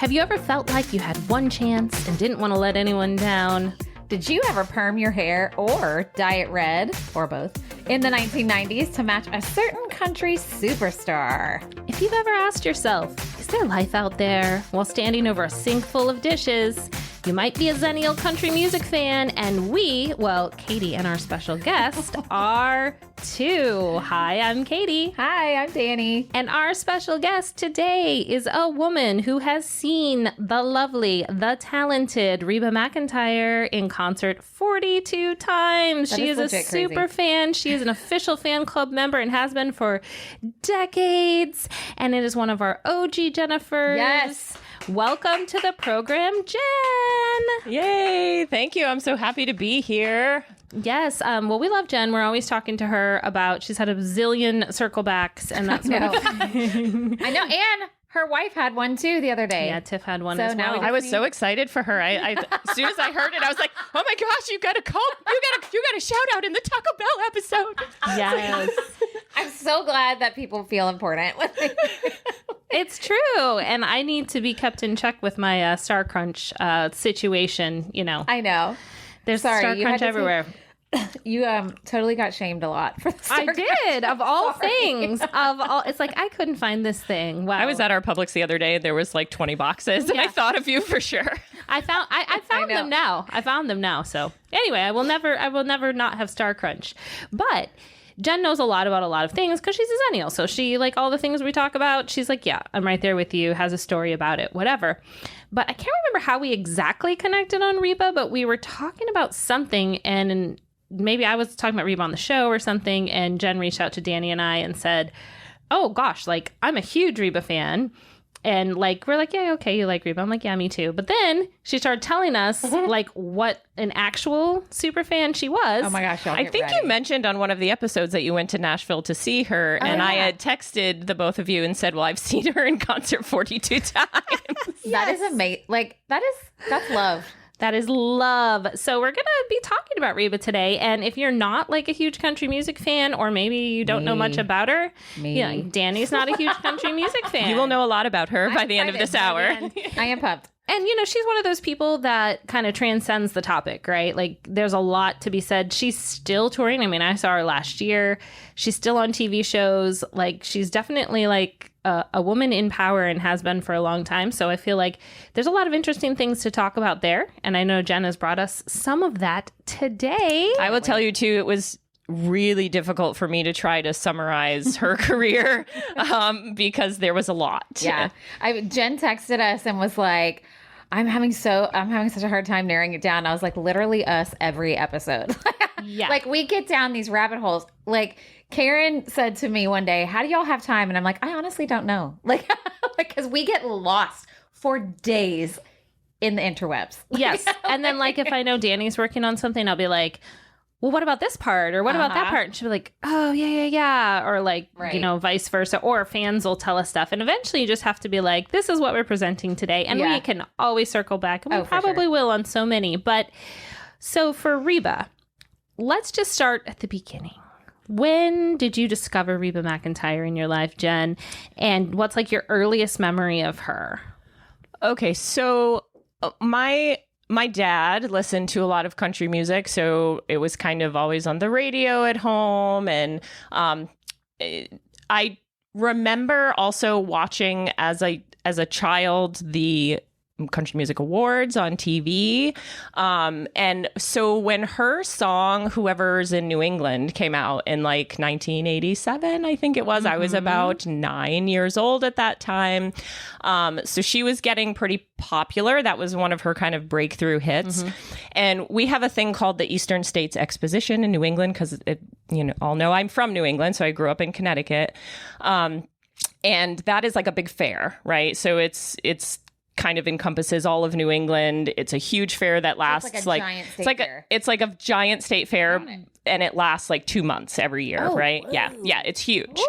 Have you ever felt like you had one chance and didn't want to let anyone down? Did you ever perm your hair or dye it red, or both, in the 1990s to match a certain country superstar? If you've ever asked yourself, is there life out there while standing over a sink full of dishes? You might be a Xennial country music fan, and we, well, Katie and our special guest are too. Hi, I'm Katie. Hi, I'm Danny. And our special guest today is a woman who has seen the lovely, the talented Reba McEntire in concert 42 times. She is a super fan. She is an official fan club member and has been for decades. And it is one of our OG Jennifers. Yes. Welcome to the program, Jen. Yay. Thank you. I'm so happy to be here. Yes. Well, we love Jen. We're always talking to her about, she's had a zillion circlebacks and that's what I know. And her wife had one too the other day. Yeah, Tiff had one as well. I was so excited for her. I as soon as I heard it, I was like, "Oh my gosh, you got a shout out in the Taco Bell episode." Yes. I'm so glad that people feel important. It's true. And I need to be kept in check with my Star Crunch situation, you know. I know. There's Star Crunch everywhere. You totally got shamed a lot for the Star I did, of all things. It's like I couldn't find this thing. Wow. I was at our Publix the other day. There was like 20 boxes, and I thought of you for sure. I found them now. I found them now. So anyway, I will never not have Star Crunch. But Jen knows a lot about a lot of things because she's a Xennial. So she, like all the things we talk about, she's like, yeah, I'm right there with you, has a story about it, whatever. But I can't remember how we exactly connected on Reba, but we were talking about something, and maybe I was talking about Reba on the show or something, and Jen reached out to Danny and I and said, oh gosh, like I'm a huge Reba fan. And like, we're like, yeah, okay, you like Reba. I'm like, yeah, me too. But then she started telling us like what an actual super fan she was. Oh my gosh, I think you mentioned on one of the episodes that you went to Nashville to see her. And I had texted the both of you and said, well, I've seen her in concert 42 times. That is amazing. Like, that's love. That is love. So we're going to be talking about Reba today. And if you're not like a huge country music fan, or maybe you don't know much about her, yeah, Danny's not a huge country music fan. You will know a lot about her by the end of this hour. I am pumped. And, you know, she's one of those people that kind of transcends the topic, right? Like, there's a lot to be said. She's still touring. I mean, I saw her last year. She's still on TV shows. Like, she's definitely like a woman in power and has been for a long time. So I feel like there's a lot of interesting things to talk about there. And I know Jen has brought us some of that today. I will tell you, too, it was really difficult for me to try to summarize her career because there was a lot. Yeah. Jen texted us and was like, I'm having such a hard time narrowing it down. I was like, literally us every episode. Yeah. Like, we get down these rabbit holes. Like, Karen said to me one day, how do y'all have time? And I'm like, I honestly don't know. Like, because we get lost for days in the interwebs. Yes. And then like, if I know Danny's working on something, I'll be like, well, what about this part? Or what about that part? And she'll be like, oh, yeah. Or like, you know, vice versa. Or fans will tell us stuff. And eventually you just have to be like, this is what we're presenting today. And we can always circle back. And we probably will on so many. But so for Reba, let's just start at the beginning. When did you discover Reba McEntire in your life, Jen? And what's like your earliest memory of her? Okay, so my dad listened to a lot of country music, so it was kind of always on the radio at home. And I remember also watching as a child the Country Music Awards on TV. And so when her song, Whoever's in New England, came out in like 1987, I think it was, I was about 9 years old at that time. So she was getting pretty popular. That was one of her kind of breakthrough hits. And we have a thing called the Eastern States Exposition in New England, because you know, all know I'm from New England, so I grew up in Connecticut. And that is like a big fair, right? So it's kind of encompasses all of New England. It's a huge fair that lasts it's like a giant state fair, and it lasts like 2 months every year, right? Whoa. Yeah, it's huge.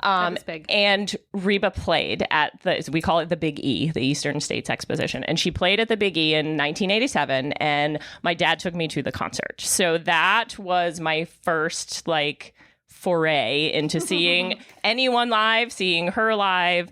That is big. And Reba played at we call it the Big E, the Eastern States Exposition, and she played at the Big E in 1987, and my dad took me to the concert. So that was my first like foray into seeing anyone live, seeing her live.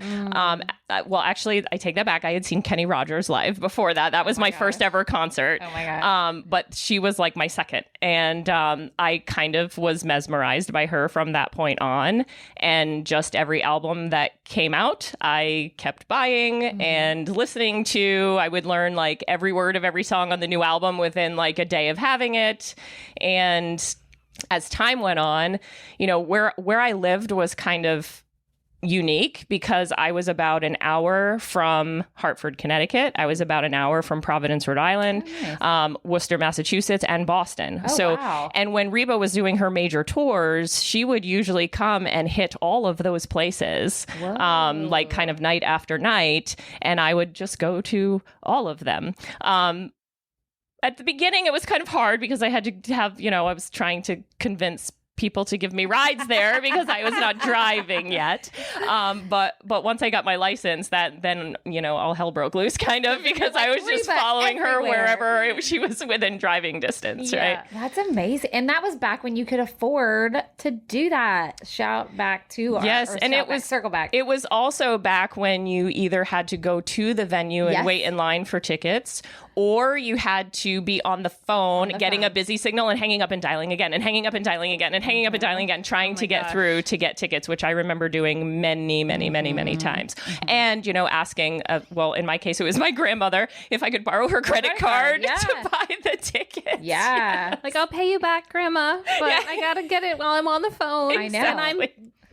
Well, actually, I take that back. I had seen Kenny Rogers live before that. That was my first ever concert. Oh my God. But she was like my second. And I kind of was mesmerized by her from that point on. And just every album that came out, I kept buying and listening to. I would learn like every word of every song on the new album within like a day of having it. And as time went on, you know, where I lived was kind of unique because I was about an hour from Hartford, Connecticut. I was about an hour from Providence, Rhode Island, Worcester, Massachusetts, and Boston. Wow. And when Reba was doing her major tours, she would usually come and hit all of those places, like kind of night after night. And I would just go to all of them. At the beginning, it was kind of hard because I had to have, I was trying to convince people to give me rides there because I was not driving yet. But once I got my license, then all hell broke loose kind of because I was just following her wherever she was within driving distance, right? That's amazing. And that was back when you could afford to do that. Shout back to circle back. It was also back when you either had to go to the venue and wait in line for tickets, or you had to be on the phone getting a busy signal and hanging up and dialing again and hanging up and dialing again and hanging up and dialing again, trying to get through to get tickets, which I remember doing many, many, many, many times. And, asking, in my case, it was my grandmother, if I could borrow her credit card to buy the tickets. Yeah. Like, I'll pay you back, Grandma, but I got to get it while I'm on the phone. I know. And I'm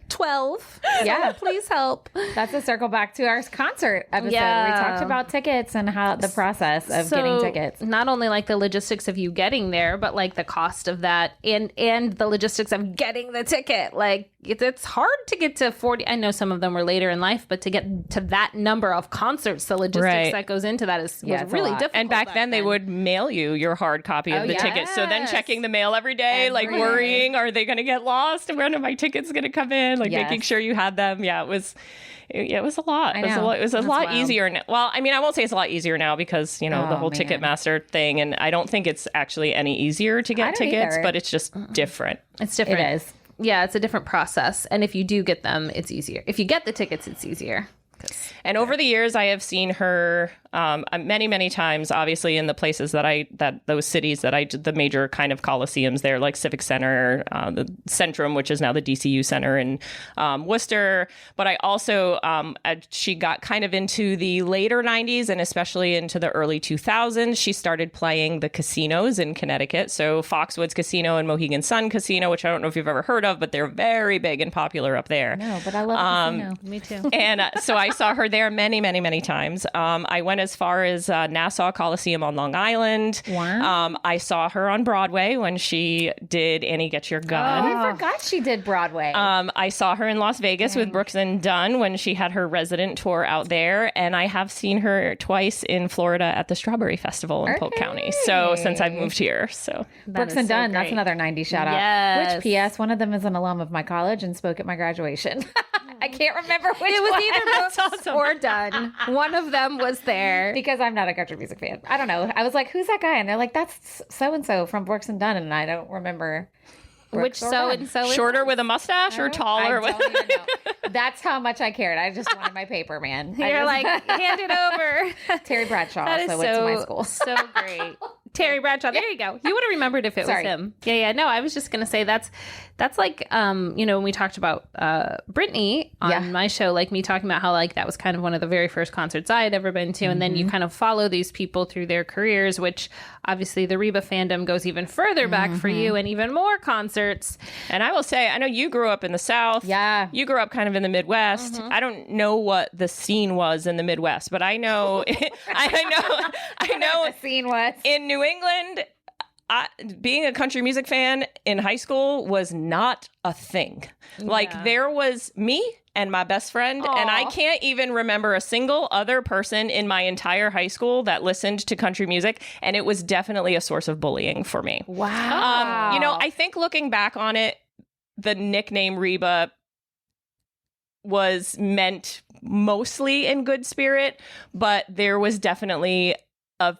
12. Yeah. So please help. That's a circle back to our concert episode. Yeah. We talked about tickets and how the process of getting tickets. Not only like the logistics of you getting there, but like the cost of that and the logistics of getting the ticket. Like it's hard to get to 40. I know some of them were later in life, but to get to that number of concerts, the logistics that goes into that was really difficult. And back then they would mail you your hard copy of the tickets. So then checking the mail every day, like worrying, are they going to get lost? When are my tickets going to come in? Like making sure you had them. Yeah, it was a lot. It was a lot easier. Well, I mean, I won't say it's a lot easier now because, the whole Ticketmaster thing. And I don't think it's actually any easier to get tickets, but it's just different. It's different. It is. Yeah, it's a different process. And if you do get them, it's easier. If you get the tickets, it's easier. And over the years, I have seen her many, many times, obviously, in the places those cities that I did the major kind of coliseums there, like Civic Center, the Centrum, which is now the DCU Center in Worcester. But I also, she got kind of into the later 90s and especially into the early 2000s. She started playing the casinos in Connecticut. So Foxwoods Casino and Mohegan Sun Casino, which I don't know if you've ever heard of, but they're very big and popular up there. No, but I love casino. Me too. And so I saw her there many, many, many times. I went as far as Nassau Coliseum on Long Island. Wow. I saw her on Broadway when she did Annie Get Your Gun. Oh, I forgot she did Broadway. I saw her in Las Vegas with Brooks and Dunn when she had her resident tour out there. And I have seen her twice in Florida at the Strawberry Festival in Polk County. So since I've moved here. So Brooks and Dunn, that's another 90s shout out. Yes. Which, P.S., one of them is an alum of my college and spoke at my graduation. I can't remember which It was one. either Brooks or Dunn. One of them was there. Because I'm not a country music fan. I don't know. I was like, who's that guy? And they're like, that's so-and-so from Brooks and Dunn. And I don't remember. Which so-and-so? Shorter with a mustache or taller? I don't even know. That's how much I cared. I just wanted my paper, man. You're like, hand it over. Terry Bradshaw That is also went to my school. So great. Terry Bradshaw. There you go. You would have remembered if it was him. Yeah. No, I was just going to say that's like, when we talked about Britney on my show, like me talking about how like that was kind of one of the very first concerts I had ever been to. And then you kind of follow these people through their careers, which obviously the Reba fandom goes even further back for you and even more concerts. And I will say, I know you grew up in the South. Yeah. You grew up kind of in the Midwest. I don't know what the scene was in the Midwest, but I know, I know The scene was. in New England, being a country music fan in high school was not a thing. Like there was me and my best friend, and I can't even remember a single other person in my entire high school that listened to country music, and it was definitely a source of bullying for me. Wow. I think looking back on it, the nickname Reba was meant mostly in good spirit, but there was definitely a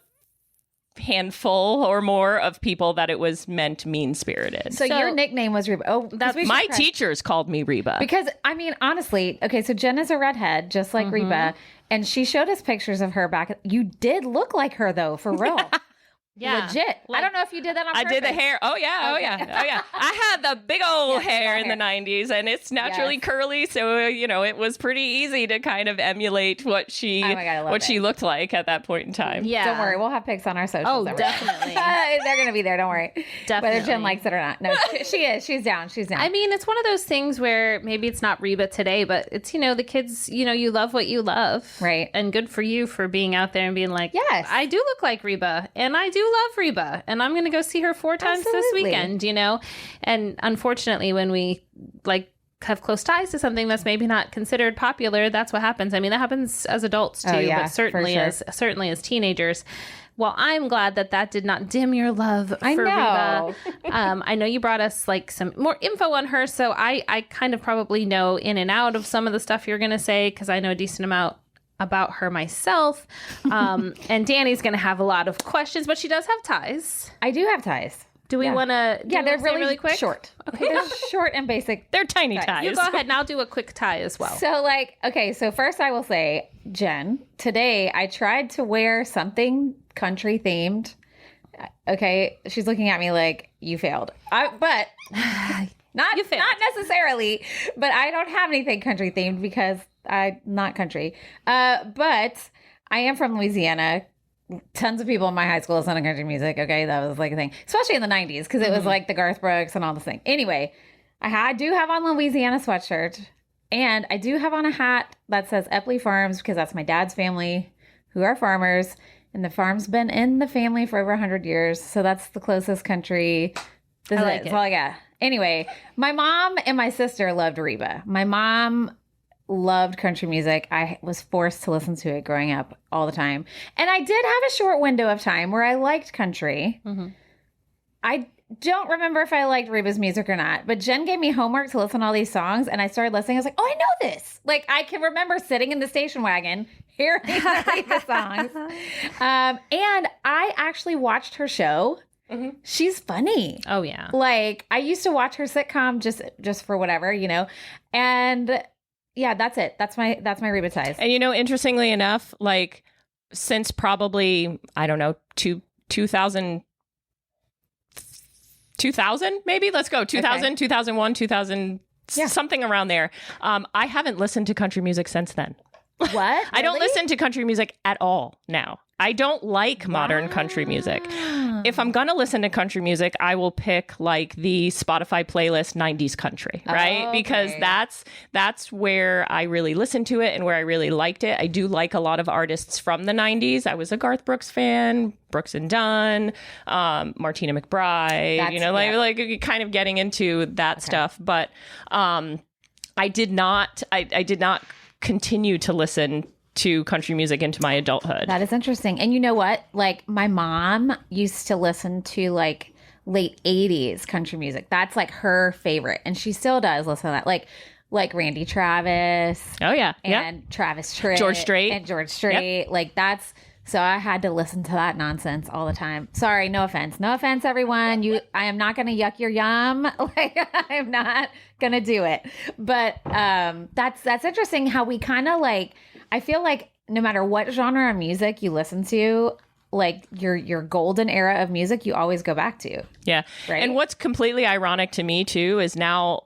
handful or more of people that it was meant mean-spirited. So your nickname was Reba. Oh, that's my teachers called me Reba. Because, I mean, honestly, okay, so Jen is a redhead, just like Reba, and she showed us pictures of her back. You did look like her, though, for real. Yeah. Legit. I don't know if you did that on purpose. I did the hair. Oh, yeah. I had the big old hair in the 90s, and it's naturally curly, so, it was pretty easy to kind of emulate what she looked like at that point in time. Yeah. Don't worry. We'll have pics on our socials. Oh, definitely. They're going to be there. Don't worry. Definitely. Whether Jen likes it or not. No, she is. She's down. She's down. I mean, it's one of those things where maybe it's not Reba today, but it's, the kids, you love what you love. Right. And good for you for being out there and being like, yes, I do look like Reba, and I do love Reba, and I'm going to go see her 4 times this weekend, And unfortunately, when we have close ties to something that's maybe not considered popular, that's what happens. I mean, that happens as adults too, but certainly as teenagers. Well, I'm glad that did not dim your love for Reba. I know you brought us some more info on her, so I kind of probably know in and out of some of the stuff you're going to say, because I know a decent amount about her myself. And Danny's going to have a lot of questions, but she does have ties. I do have ties. Do we want to? Yeah, they're really quick. Short. Okay, they're short and basic. They're tiny ties. You go ahead, and I'll do a quick tie as well. So, so first I will say, Jen, today I tried to wear something country themed. Okay, she's looking at me like you failed. But not necessarily. But I don't have anything country themed because I'm not country. But I am from Louisiana. Tons of people in my high school listen to country music. Okay, that was a thing, especially in the 90s, because it was the Garth Brooks and all this thing. Anyway, I do have on a Louisiana sweatshirt, and I do have on a hat that says Epley Farms, because that's my dad's family, who are farmers, and the farm's been in the family for over 100 years. So that's the closest country. That's all I got. Anyway, my mom and my sister loved Reba. My mom loved country music. I was forced to listen to it growing up all the time. And I did have a short window of time where I liked country. I don't remember if I liked Reba's music or not, but Jen gave me homework to listen to all these songs, and I started listening. I was like, oh, I know this. I can remember sitting in the station wagon hearing the Reba songs. And I actually watched her show. She's funny. Oh, yeah. I used to watch her sitcom just for whatever, and yeah, that's it. That's my Reba ties. And interestingly enough, since probably, I don't know, 2000 maybe, let's go 2000, 2001, 2000, something around there. I haven't listened to country music since then. What? Really? I don't listen to country music at all now. I don't like modern country music. If I'm going to listen to country music, I will pick the Spotify playlist 90s country, right? Okay. Because that's where I really listened to it and where I really liked it. I do like a lot of artists from the 90s. I was a Garth Brooks fan, Brooks and Dunn, Martina McBride, kind of getting into that stuff. But I did not continue to listen to country music into my adulthood. That is interesting. And you know what? My mom used to listen to late 80s country music. That's her favorite. And she still does listen to that. Like Randy Travis. Oh, yeah. And Travis Tritt. George Strait. And George Strait. Yep. So I had to listen to that nonsense all the time. Sorry, no offense. No offense, everyone. I am not going to yuck your yum. I am not going to do it. But that's interesting how we kind of I feel no matter what genre of music you listen to, your golden era of music, you always go back to. Yeah. Right? And what's completely ironic to me too is now,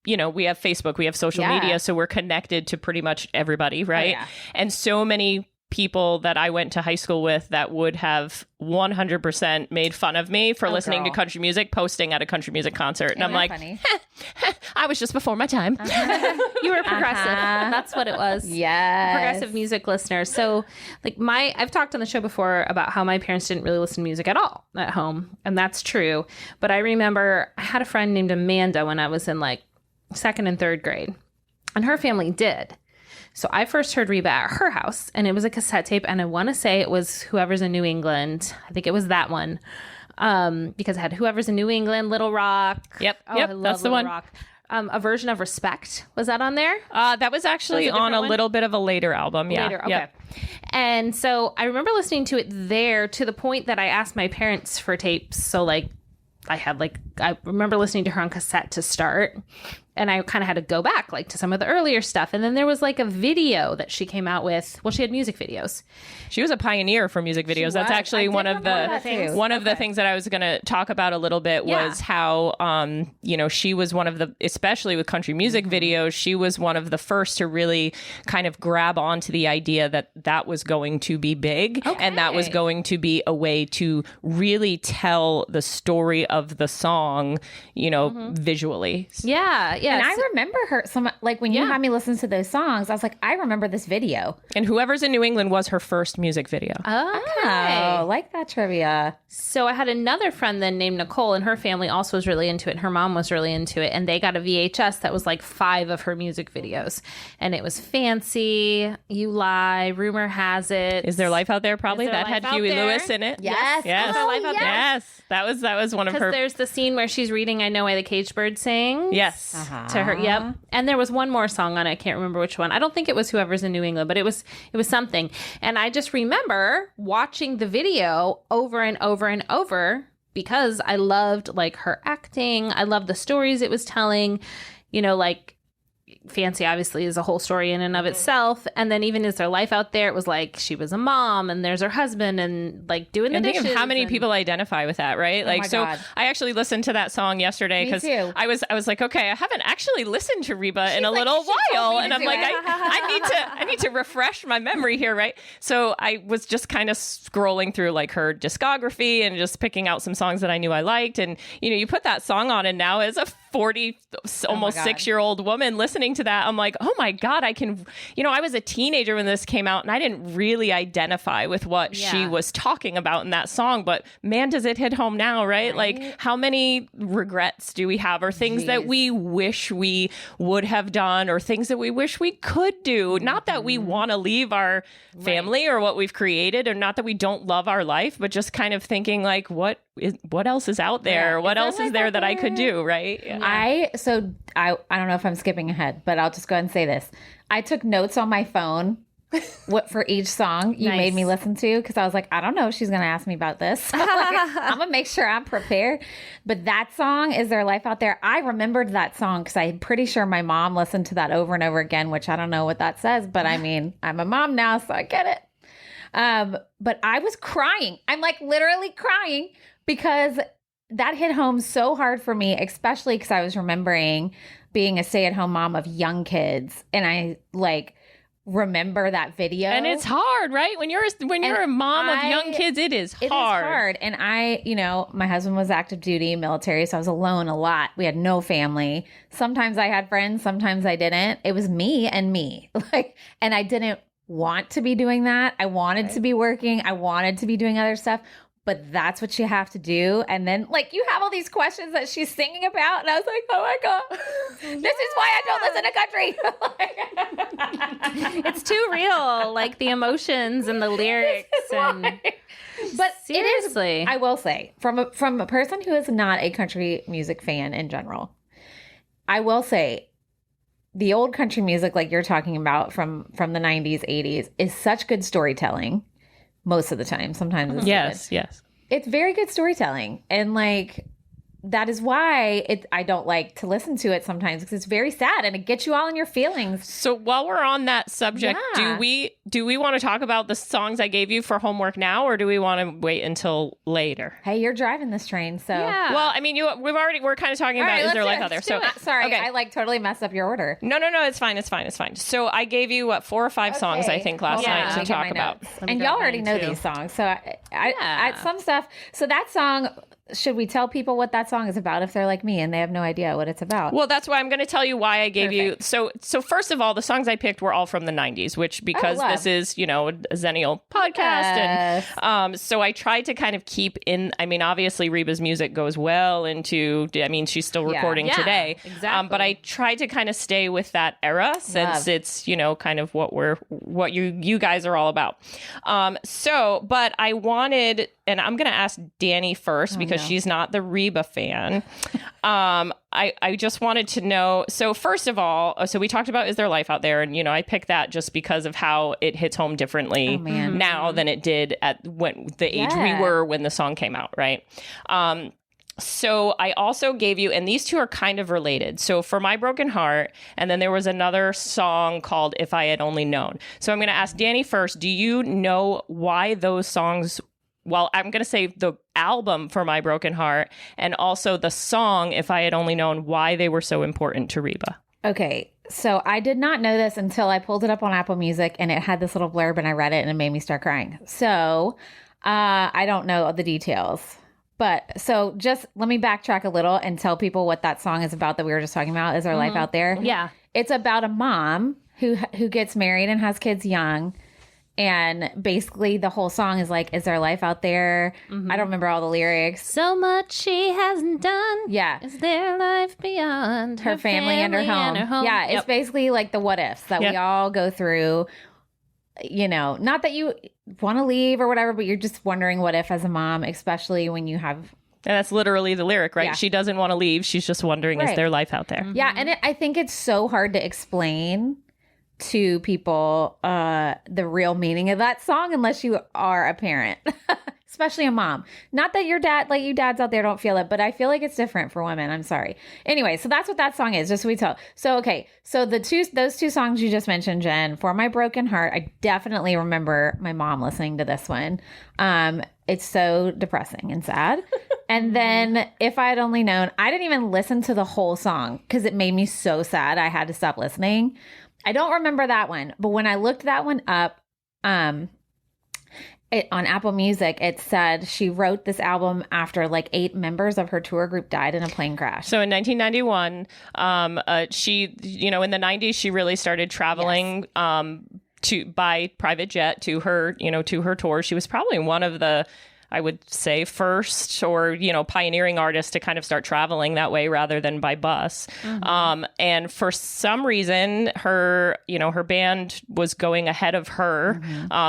we have Facebook, we have social media, so we're connected to pretty much everybody, right? Oh, yeah. And so many people that I went to high school with that would have 100% made fun of me for listening to country music, posting at a country music concert. And I'm like, I was just before my time. You were progressive. That's what it was. Yes. Progressive music listener. So I've talked on the show before about how my parents didn't really listen to music at all at home. And that's true. But I remember I had a friend named Amanda when I was in 2nd and 3rd grade, and her family did. So I first heard Reba at her house, and it was a cassette tape, and I want to say it was Whoever's in New England. I think it was that one, because it had Whoever's in New England, Little Rock. Yep, that's the one. Rock. a version of Respect. Was that on there? That was actually on a little bit of a later album. Yeah. Later, okay. Yep. And so I remember listening to it there to the point that I asked my parents for tapes. So like I remember listening to her on cassette to start. And I kind of had to go back like to some of the earlier stuff. And then there was like a video that she came out with. Well, she had music videos. She was a pioneer for music videos. That's actually one of the things that I was going to talk about a little bit was how, she was one of the, especially with country music videos, she was one of the first to really kind of grab onto the idea that that was going to be big and that was going to be a way to really tell the story of the song, visually. Yeah. Yeah. And I remember her, when you had me listen to those songs, I was like, I remember this video. And Whoever's in New England was her first music video. Okay. Oh, like that trivia. So I had another friend then named Nicole, and her family also was really into it. And her mom was really into it. And they got a VHS that was like 5 of her music videos. And it was Fancy, You Lie, Rumor Has It. Is There Life Out There? Probably. That had Huey Lewis in it. Yes. Yes. Oh, Life Out There? Yes. That was one of her. Because there's the scene where she's reading I Know Why the Caged Bird Sings. Yes. To her, yep. And there was one more song on it. I can't remember which one. I don't think it was Whoever's in New England, but it was something. And I just remember watching the video over and over and over because I loved like her acting. I loved the stories it was telling. Like Fancy obviously is a whole story in and of itself. And then even Is There Life Out There? It was like she was a mom and there's her husband and like doing the dishes. Think of how many people identify with that, right? God. I actually listened to that song yesterday because I was like, okay, I haven't actually listened to Reba in a little while. And I'm like, I need to refresh my memory here, right? So I was just kind of scrolling through like her discography and just picking out some songs that I knew I liked. And, you put that song on and now as a 40, almost 6-year-old woman listening to that, I'm like, oh my God, I can, I was a teenager when this came out and I didn't really identify with what she was talking about in that song, but man, does it hit home now, right? Like how many regrets do we have or things that we wish we would have done or things that we wish we could do? Not that we want to leave our family or what we've created or not that we don't love our life, but just kind of thinking like, what else is out there? What else is there that I could do, right? Yeah. I don't know if I'm skipping ahead, but I'll just go ahead and say this. I took notes on my phone for each song you made me listen to because I was like, I don't know if she's going to ask me about this. So I'm going to make sure I'm prepared. But that song, Is There Life Out There? I remembered that song because I'm pretty sure my mom listened to that over and over again, which I don't know what that says, but I mean, I'm a mom now, so I get it. But I was crying. I'm like literally crying because that hit home so hard for me, especially because I was remembering being a stay-at-home mom of young kids. And I remember that video. And it's hard, right? When you're a mom of young kids, it is hard. It is hard. And my husband was active duty military, so I was alone a lot. We had no family. Sometimes I had friends, sometimes I didn't. It was me and me. And I didn't want to be doing that. I wanted to be working. I wanted to be doing other stuff. But that's what you have to do. And then, you have all these questions that she's singing about. And I was like, oh, my God, this is why I don't listen to country. It's too real, like the emotions and the lyrics. But seriously, it is, I will say, from a person who is not a country music fan in general, I will say the old country music like you're talking about from the 90s, 80s is such good storytelling. Most of the time. Sometimes it's yes. It's very good storytelling. And that is why I don't like to listen to it sometimes because it's very sad and it gets you all in your feelings. So while we're on that subject, do we want to talk about the songs I gave you for homework now, or do we want to wait until later? Hey, you're driving this train, so Well, I mean, we're kind of talking about Is There Life Out There? So sorry, okay. I totally messed up your order. No, it's fine. So I gave you 4 or 5 songs I think last night to talk about, and y'all already know these songs. So I some stuff. So that song. Should we tell people what that song is about if they're like me and they have no idea what it's about? Well, that's why I'm going to tell you why I gave you. So first of all, the songs I picked were all from the 90s, which because this is, a Xennial podcast. Yes. And so I tried to kind of keep in, I mean, obviously Reba's music goes well into, she's still recording today. Exactly. But I tried to kind of stay with that era since it's, kind of what you guys are all about. But I wanted, and I'm going to ask Danny first because she's not the Reba fan. I just wanted to know. So first of all, so we talked about Is There Life Out There? And, I picked that just because of how it hits home differently now than it did at the age we were when the song came out, right? So I also gave you, and these two are kind of related. So For My Broken Heart, and then there was another song called If I Had Only Known. So I'm going to ask Danny first, do you know why those songs, well, I'm going to say the album For My Broken Heart and also the song If I Had Only Known, why they were so important to Reba? Okay, so I did not know this until I pulled it up on Apple Music and it had this little blurb and I read it and it made me start crying. So I don't know the details. But so just let me backtrack a little and tell people what that song is about that we were just talking about. Is There Life Out There? Yeah. It's about a mom who gets married and has kids young. And basically the whole song is like, is there life out there? I don't remember all the lyrics. So much she hasn't done. Yeah. Is there life beyond Her family and her home. Yeah, it's basically like the what ifs that we all go through. Not that you want to leave or whatever, but you're just wondering what if as a mom, especially when you have... And that's literally the lyric, right? Yeah. She doesn't want to leave. She's just wondering, is there life out there? Yeah, and I think it's so hard to explain to people the real meaning of that song unless you are a parent, especially a mom. Not that your dad, like you dads out there don't feel it, but I feel like it's different for women. I'm sorry. Anyway, so that's what that song is, just so we tell. So, okay. So those two songs you just mentioned, Jen, For My Broken Heart, I definitely remember my mom listening to this one. It's so depressing and sad. And then If I Had Only Known, I didn't even listen to the whole song because it made me so sad. I had to stop listening. I don't remember that one, but when I looked that one up, on Apple Music, it said she wrote this album after like 8 members of her tour group died in a plane crash. So in 1991, she, in the 90s, she really started traveling by private jet to her tour. She was probably one of the, I would say, first or, pioneering artists to kind of start traveling that way rather than by bus. And for some reason, her band was going ahead of her.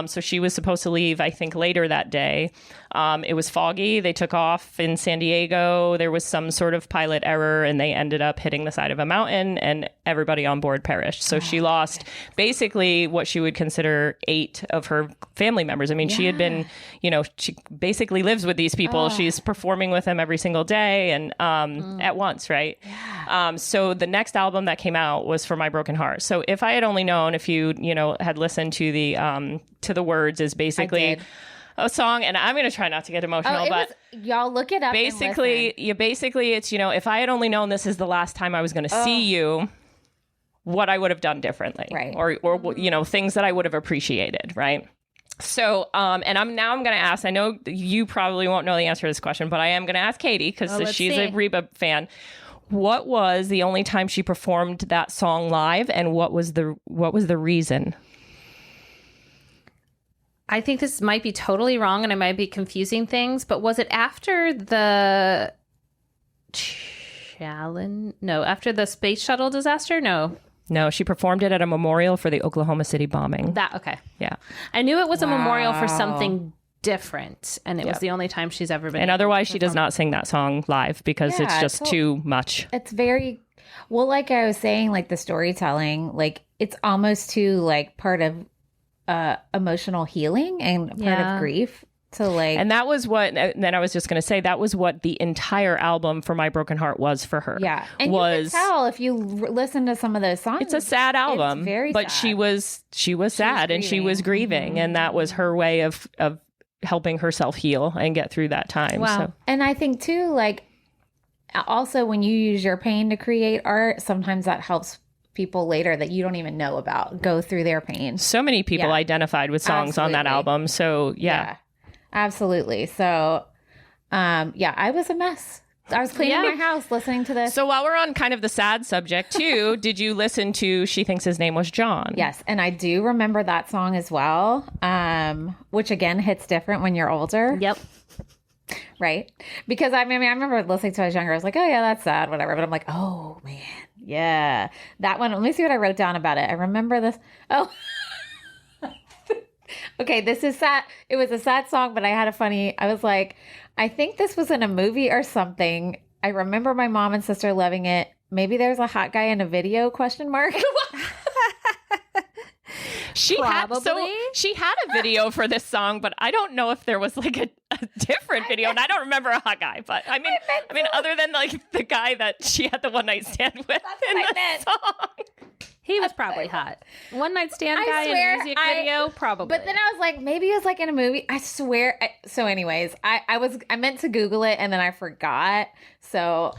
So she was supposed to leave, I think, later that day. It was foggy. They took off in San Diego. There was some sort of pilot error and they ended up hitting the side of a mountain and everybody on board perished. So she lost basically what she would consider 8 of her family members. I mean, she had been, she basically lives with these people. She's performing with them every single day and at once, right? So the next album that came out was For My Broken Heart. So If I Had Only Known, if you, had listened to the words, is basically a song, and I'm going to try not to get emotional, but y'all look it up. Basically, it's, if I had only known this is the last time I was going to see you, what I would have done differently, right? Or things that I would have appreciated, right? So, and I'm going to ask, I know you probably won't know the answer to this question, but I am going to ask Katie because she's a Reba fan. What was the only time she performed that song live, and what was the reason? I think this might be totally wrong and I might be confusing things, but was it after the after the space shuttle disaster? No, she performed it at a memorial for the Oklahoma City bombing. Okay. Yeah. I knew it was a memorial for something different, and it was the only time she's ever been. And otherwise, she does not sing that song live because it's just too much. It's very, well, like I was saying, like the storytelling, like it's almost too like part of emotional healing and part of grief. So like, and that was what, then I was just going to say, that was what the entire album For My Broken Heart was for her. Yeah. And you can tell if you listen to some of those songs. It's a sad album, it's very but sad. she was sad and she was grieving. And that was her way of helping herself heal and get through that time. Wow. So. And I think too, like also when you use your pain to create art, sometimes that helps people later that you don't even know about go through their pain. So many people identified with songs on that album. So yeah. Absolutely. So, I was a mess. I was cleaning my house listening to this. So while we're on kind of the sad subject too, did you listen to She Thinks His Name Was John? Yes. And I do remember that song as well, which again hits different when you're older. Yep. Right? Because I remember listening to it as younger. I was like, oh yeah, that's sad, whatever. But I'm like, oh man, yeah. That one, let me see what I wrote down about it. I remember this. Oh, okay, this is sad. It was a sad song, but I was like, I think this was in a movie or something. I remember my mom and sister loving it. Maybe there's a hot guy in a video, question mark. She had a video for this song, but I don't know if there was like a different video, and I don't remember a hot guy. But I mean, other than like the guy that she had the one night stand with in the song, he was probably hot. One night stand guy in a music video, probably. But then I was like, maybe it was like in a movie. I swear. So, anyways, I meant to Google it and then I forgot. So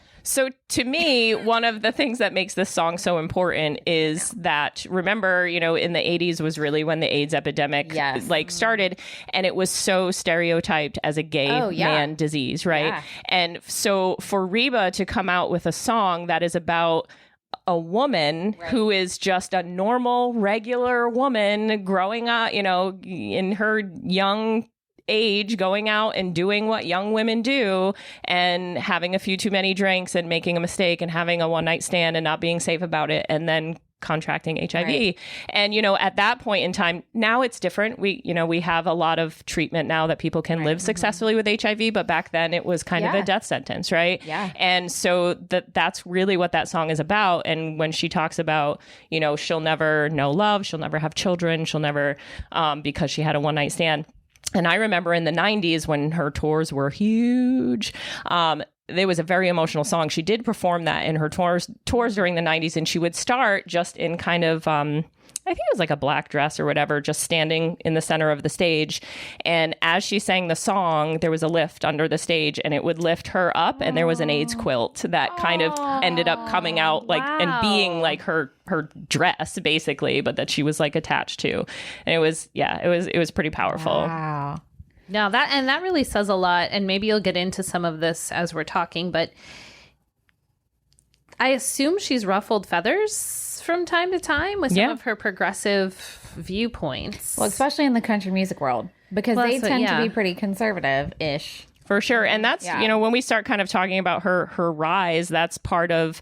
to me, one of the things that makes this song so important is that, remember, you know, in the 80s was really when the AIDS epidemic started, and it was so stereotyped as a gay man disease, right? Yeah. And so for Reba to come out with a song that is about a woman who is just a normal, regular woman growing up, you know, in her young age, going out and doing what young women do and having a few too many drinks and making a mistake and having a one night stand and not being safe about it and then contracting HIV. Right. And, you know, at that point in time, now it's different. We have a lot of treatment now that people can live successfully with HIV, but back then it was kind of a death sentence, right? Yeah. And so that's really what that song is about. And when she talks about, you know, she'll never know love, she'll never have children, she'll never, because she had a one night stand. And I remember in the 90s when her tours were huge, there was a very emotional song. She did perform that in her tours during the 90s, and she would start just in kind of, I think it was like a black dress or whatever, just standing in the center of the stage. And as she sang the song, there was a lift under the stage and it would lift her up. And there was an AIDS quilt that kind of ended up coming out like and being like her dress basically, but that she was like attached to. And it was pretty powerful. Wow. No, that really says a lot. And maybe you'll get into some of this as we're talking, but I assume she's ruffled feathers from time to time with some of her progressive viewpoints. Well, especially in the country music world, because they tend to be pretty conservative-ish. For sure. And that's, you know, when we start kind of talking about her rise, that's part of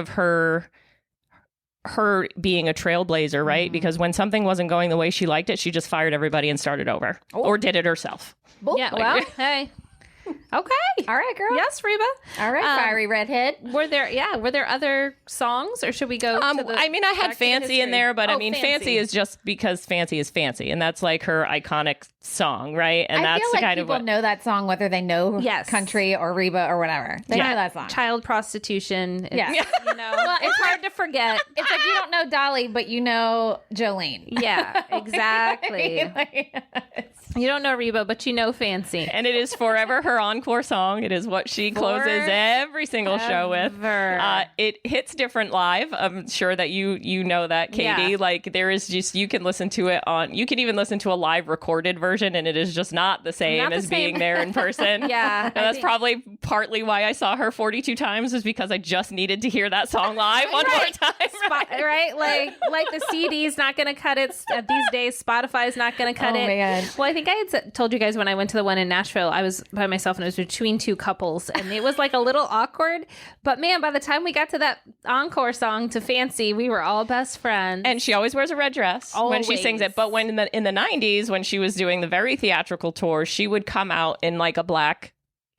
her being a trailblazer, right? Because when something wasn't going the way she liked it, she just fired everybody and started over or did it herself. Yeah. Well, hey. Okay. All right, girl. Yes, Reba. All right, fiery redhead. Were there other songs, or should we go to the I mean, I had Fancy in there, but I mean, Fancy is just because Fancy is Fancy, and that's like her iconic song, right? And I that's feel like kind of people know that song whether they know country or Reba or whatever. They know that song. Child prostitution. Yeah. You know, well, it's hard to forget. It's like you don't know Dolly, but you know Jolene. Yeah, exactly. You don't know Reba, but you know Fancy. And it is forever her encore song. It is what she closes every single show with. It hits different live. I'm sure that you know that, Katie. Yeah. Like there is just, you can listen to it you can even listen to a live recorded version and it is just not the same as being there in person. Yeah. And that's probably partly why I saw her 42 times is because I just needed to hear that song live one more time. Right? Like the CD's not going to cut it. These days, Spotify's not going to cut it. Oh, man. Well, I think I had told you guys when I went to the one in Nashville, I was by myself and it was between two couples and it was like a little awkward. But man, by the time we got to that encore song to Fancy, we were all best friends. And she always wears a red dress when she sings it. But when in the 90s, when she was doing the very theatrical tour, she would come out in like a black,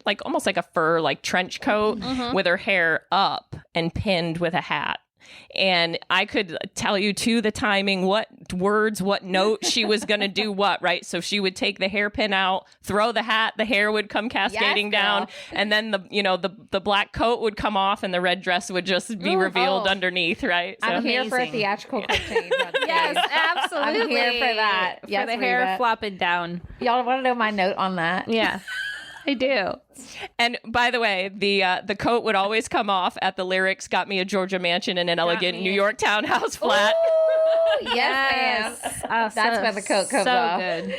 like almost like a fur, like trench coat with her hair up and pinned with a hat. And I could tell you to the timing, what words, what note she was going to do what, right? So she would take the hairpin out, throw the hat, the hair would come cascading down, and then the black coat would come off and the red dress would just be revealed underneath, right? So. I'm here for a theatrical cartoon. Yes, absolutely. I'm here for that. For the hair flopping down. Y'all want to know my note on that? Yeah. I do. And by the way, the coat would always come off at the lyrics, "Got me a Georgia mansion and an elegant New York townhouse flat." Ooh, yes, ma'am. That's where the coat comes off. Good.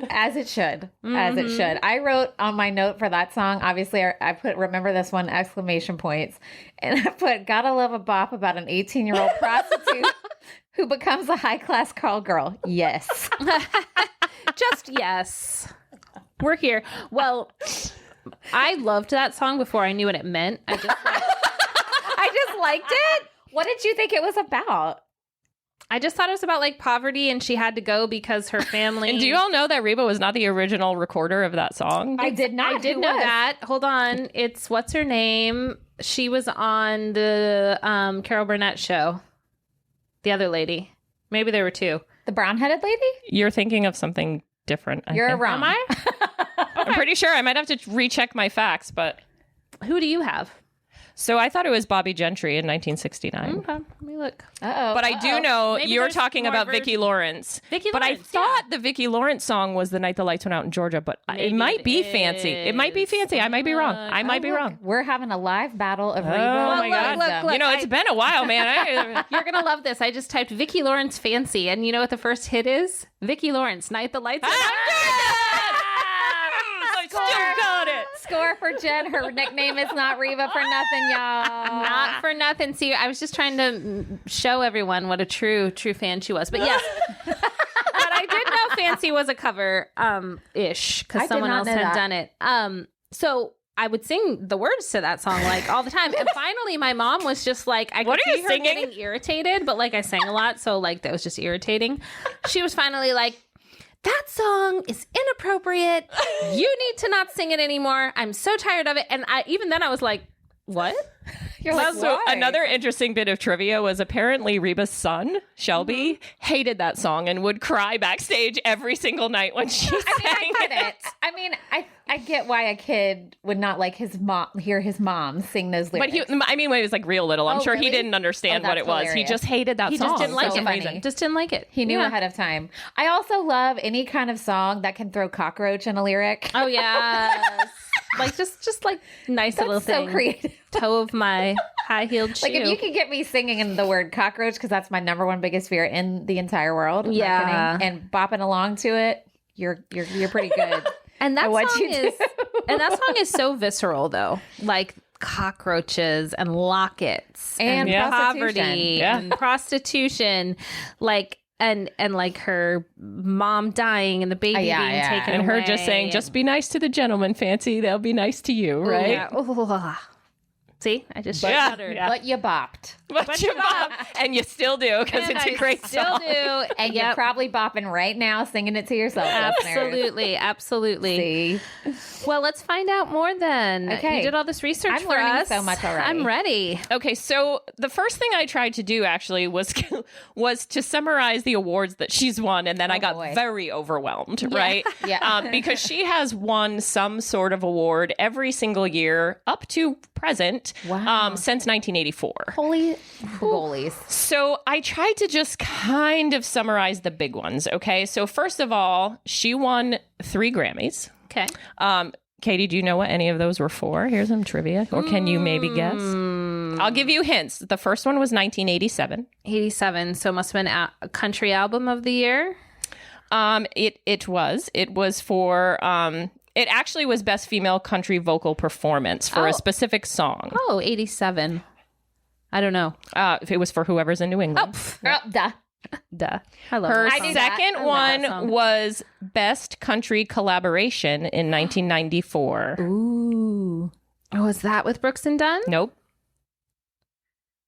As it should. As it should. I wrote on my note for that song, obviously I put "remember this one!" exclamation points. And I put "gotta love a bop about an 18-year-old prostitute who becomes a high-class call girl." Yes. Just yes. We're here. Well, I loved that song before I knew what it meant. I just liked it. What did you think it was about? I just thought it was about like poverty and she had to go because her family. And do you all know that Reba was not the original recorder of that song? I did not. I did know that. Hold on. It's what's her name? She was on the Carol Burnett show. The other lady. Maybe there were two. The brown-headed lady? You're thinking of something different. You're think. wrong. Am I? I'm pretty sure. I might have to recheck my facts, but Who do you have? so I thought it was Bobby Gentry in 1969. Okay, let me look. Uh-oh. But I do know Maybe you're there's talking more about versions. Vicki Lawrence. Vicki But I Lawrence, thought the Vicki Lawrence song was The Night the Lights Went Out in Georgia, but it Maybe might it be fancy. It might be is. fancy. I might be wrong. I might be Look, wrong. We're having a live battle of Reba. Oh my and God. wisdom. Look, You know, it's been a while, man. You're going to love this. I just typed Vicki Lawrence fancy, and you know what the first hit is? Vicki Lawrence, Night the Lights Went Out. I still got it. Score for Jen. Her nickname is not Reba for nothing, y'all. Not for nothing. See, I was just trying to show everyone what a true fan she was. But yes, but I did know Fancy was a cover ish I because did someone not else know had that. done it. So I would sing the words to that song like all the time. And finally, my mom was just like, I could What are see you her singing? getting irritated, but like I sang a lot, so like that was just irritating. She was finally like, that song is inappropriate. You need to not sing it anymore. I'm so tired of it. And even then I was like, what? You're like, So why? another interesting bit of trivia was apparently Reba's son, Shelby, hated that song and would cry backstage every single night when she sang I get it. I mean, I get why a kid would not like his mom hear his mom sing those But lyrics. when he was like real little, I'm Oh, sure he really? didn't understand Oh, what that's it was. He hilarious. just hated that He song. just didn't like So it. funny. Just didn't like it. He knew Yeah. ahead of time. I also love any kind of song that can throw cockroach in a lyric. Oh yes. Like just like nice That's little so thing. creative. Toe of my high-heeled shoe. Like if you could get me singing in the word cockroach, because that's my number one biggest fear in the entire world. I'm not Yeah. kidding, and bopping along to it, you're pretty good. and that at what song you is do. and that song is so visceral though. Like cockroaches and lockets And poverty prostitution. Yeah. and prostitution, like and like her mom dying and the baby Yeah, being yeah. taken and away her just saying, just be nice to the gentleman, Fancy. They'll be nice to you, right? Yeah. Ooh. See, I just Yeah, shuddered. yeah. But you bopped. But you bop, and you still do because And it's a I great still song. do. And Yep. you're probably bopping right now, singing it to yourself. listeners. Absolutely. See? Well, let's find out more then. Okay. You did all this research I'm for learning us. so much already. I'm ready. Okay, so the first thing I tried to do actually was to summarize the awards that she's won, and then I got boy. very overwhelmed, right? Yeah. Because she has won some sort of award every single year up to present Wow. since 1984. Holy goalies. So I tried to just kind of summarize the big ones, okay? So first of all, she won 3 Grammys. Okay. Katie, do you know what any of those were for? Here's some trivia. Or can you maybe guess? I'll give you hints. The first one was 1987. 87. So it must have been a country album of the year. It was for it actually was best female country vocal performance for Oh. a specific song. Oh, 87. I don't know. It was for Whoever's in New England. Oh, duh. Duh. I love Her that I song. knew that. second I love that song. one was best country collaboration in 1994. Ooh. Oh, is that with Brooks and Dunn? Nope.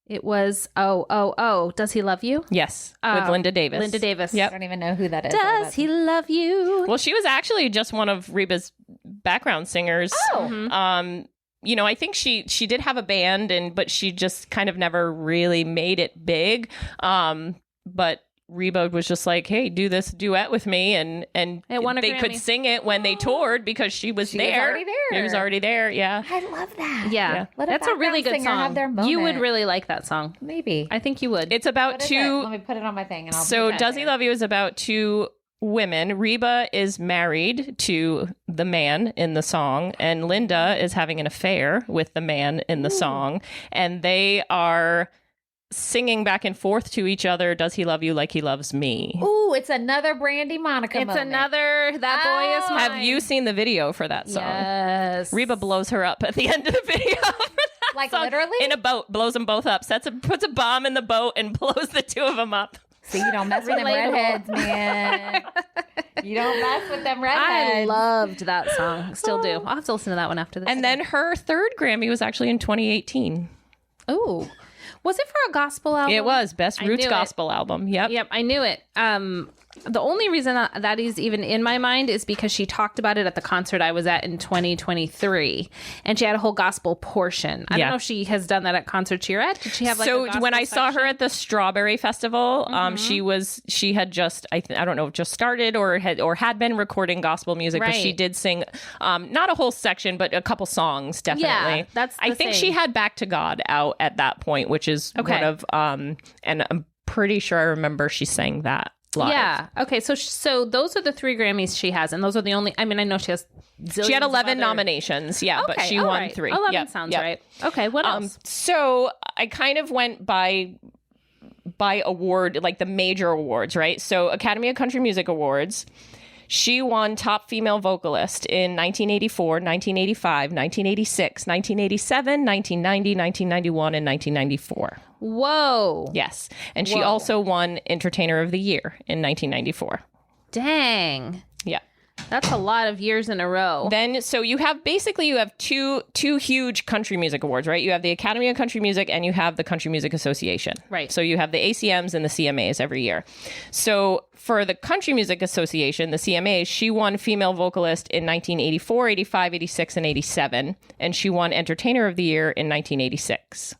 It was Does He Love You? Yes, with Linda Davis. Linda Davis. I Yep. don't even know who that is. Does he love you? Well, she was actually just one of Reba's background singers. Oh. You know, I think she did have a band, but she just kind of never really made it big. But Reba was just like, "Hey, do this duet with me," and It won a they could Grammy. sing it when they toured because she was She was there. already there. She was already there. Yeah. I love that. Yeah. Let a That's a really good background singer song. have their You would moment. really like that song. Maybe. I think you would. It's about What is it? two. Let me put it on my thing. And I'll So put that Does He there. Love You is about 2 women. Reba is married to the man in the song, and Linda is having an affair with the man in the song, and they are singing back and forth to each other, "Does he love you like he loves me?" Ooh, it's another Brandy Monica It's moment. another That Boy Is Oh. Mine. Have you seen the video for that song? Yes. Reba blows her up at the end of the video. for that Like song. literally? In a boat, blows them both up, puts a bomb in the boat and blows the 2 of them up. See, you don't mess with them Relatable. redheads, man. You don't mess with them redheads. I loved that song. Still do. I'll have to listen to that one after this. And then her 3rd Grammy was actually in 2018. Oh. Was it for a gospel album? It was Best Roots Gospel Album. Yep. Yep, I knew it. The only reason that is even in my mind is because she talked about it at the concert I was at in 2023, and she had a whole gospel portion. I don't know if she has done that at concerts you're at. Did she have like a gospel when I saw her section? at the Strawberry Festival, she had just I don't know, just started or had been recording gospel music, but she did sing not a whole section, but a couple songs definitely. Yeah, that's the I think thing. she had Back to God out at that point, which is one of and I'm pretty sure I remember she sang that live. Yeah. Okay. So those are the 3 Grammys she has, and those are the only. I mean, I know she has. She had 11 nominations. Yeah, but she won 3. 11 sounds right. Okay. What else? So I kind of went by award, like the major awards, right? So Academy of Country Music Awards. She won Top Female Vocalist in 1984, 1985, 1986, 1987, 1990, 1991, and 1994. Whoa. Yes. And she also won Entertainer of the Year in 1994. Dang. Yeah. That's a lot of years in a row. Then, so you have two huge country music awards, right? You have the Academy of Country Music and you have the Country Music Association. Right. So you have the ACMs and the CMAs every year. So for the Country Music Association, the CMAs, she won Female Vocalist in 1984, 85, 86, and 87. And she won Entertainer of the Year in 1986.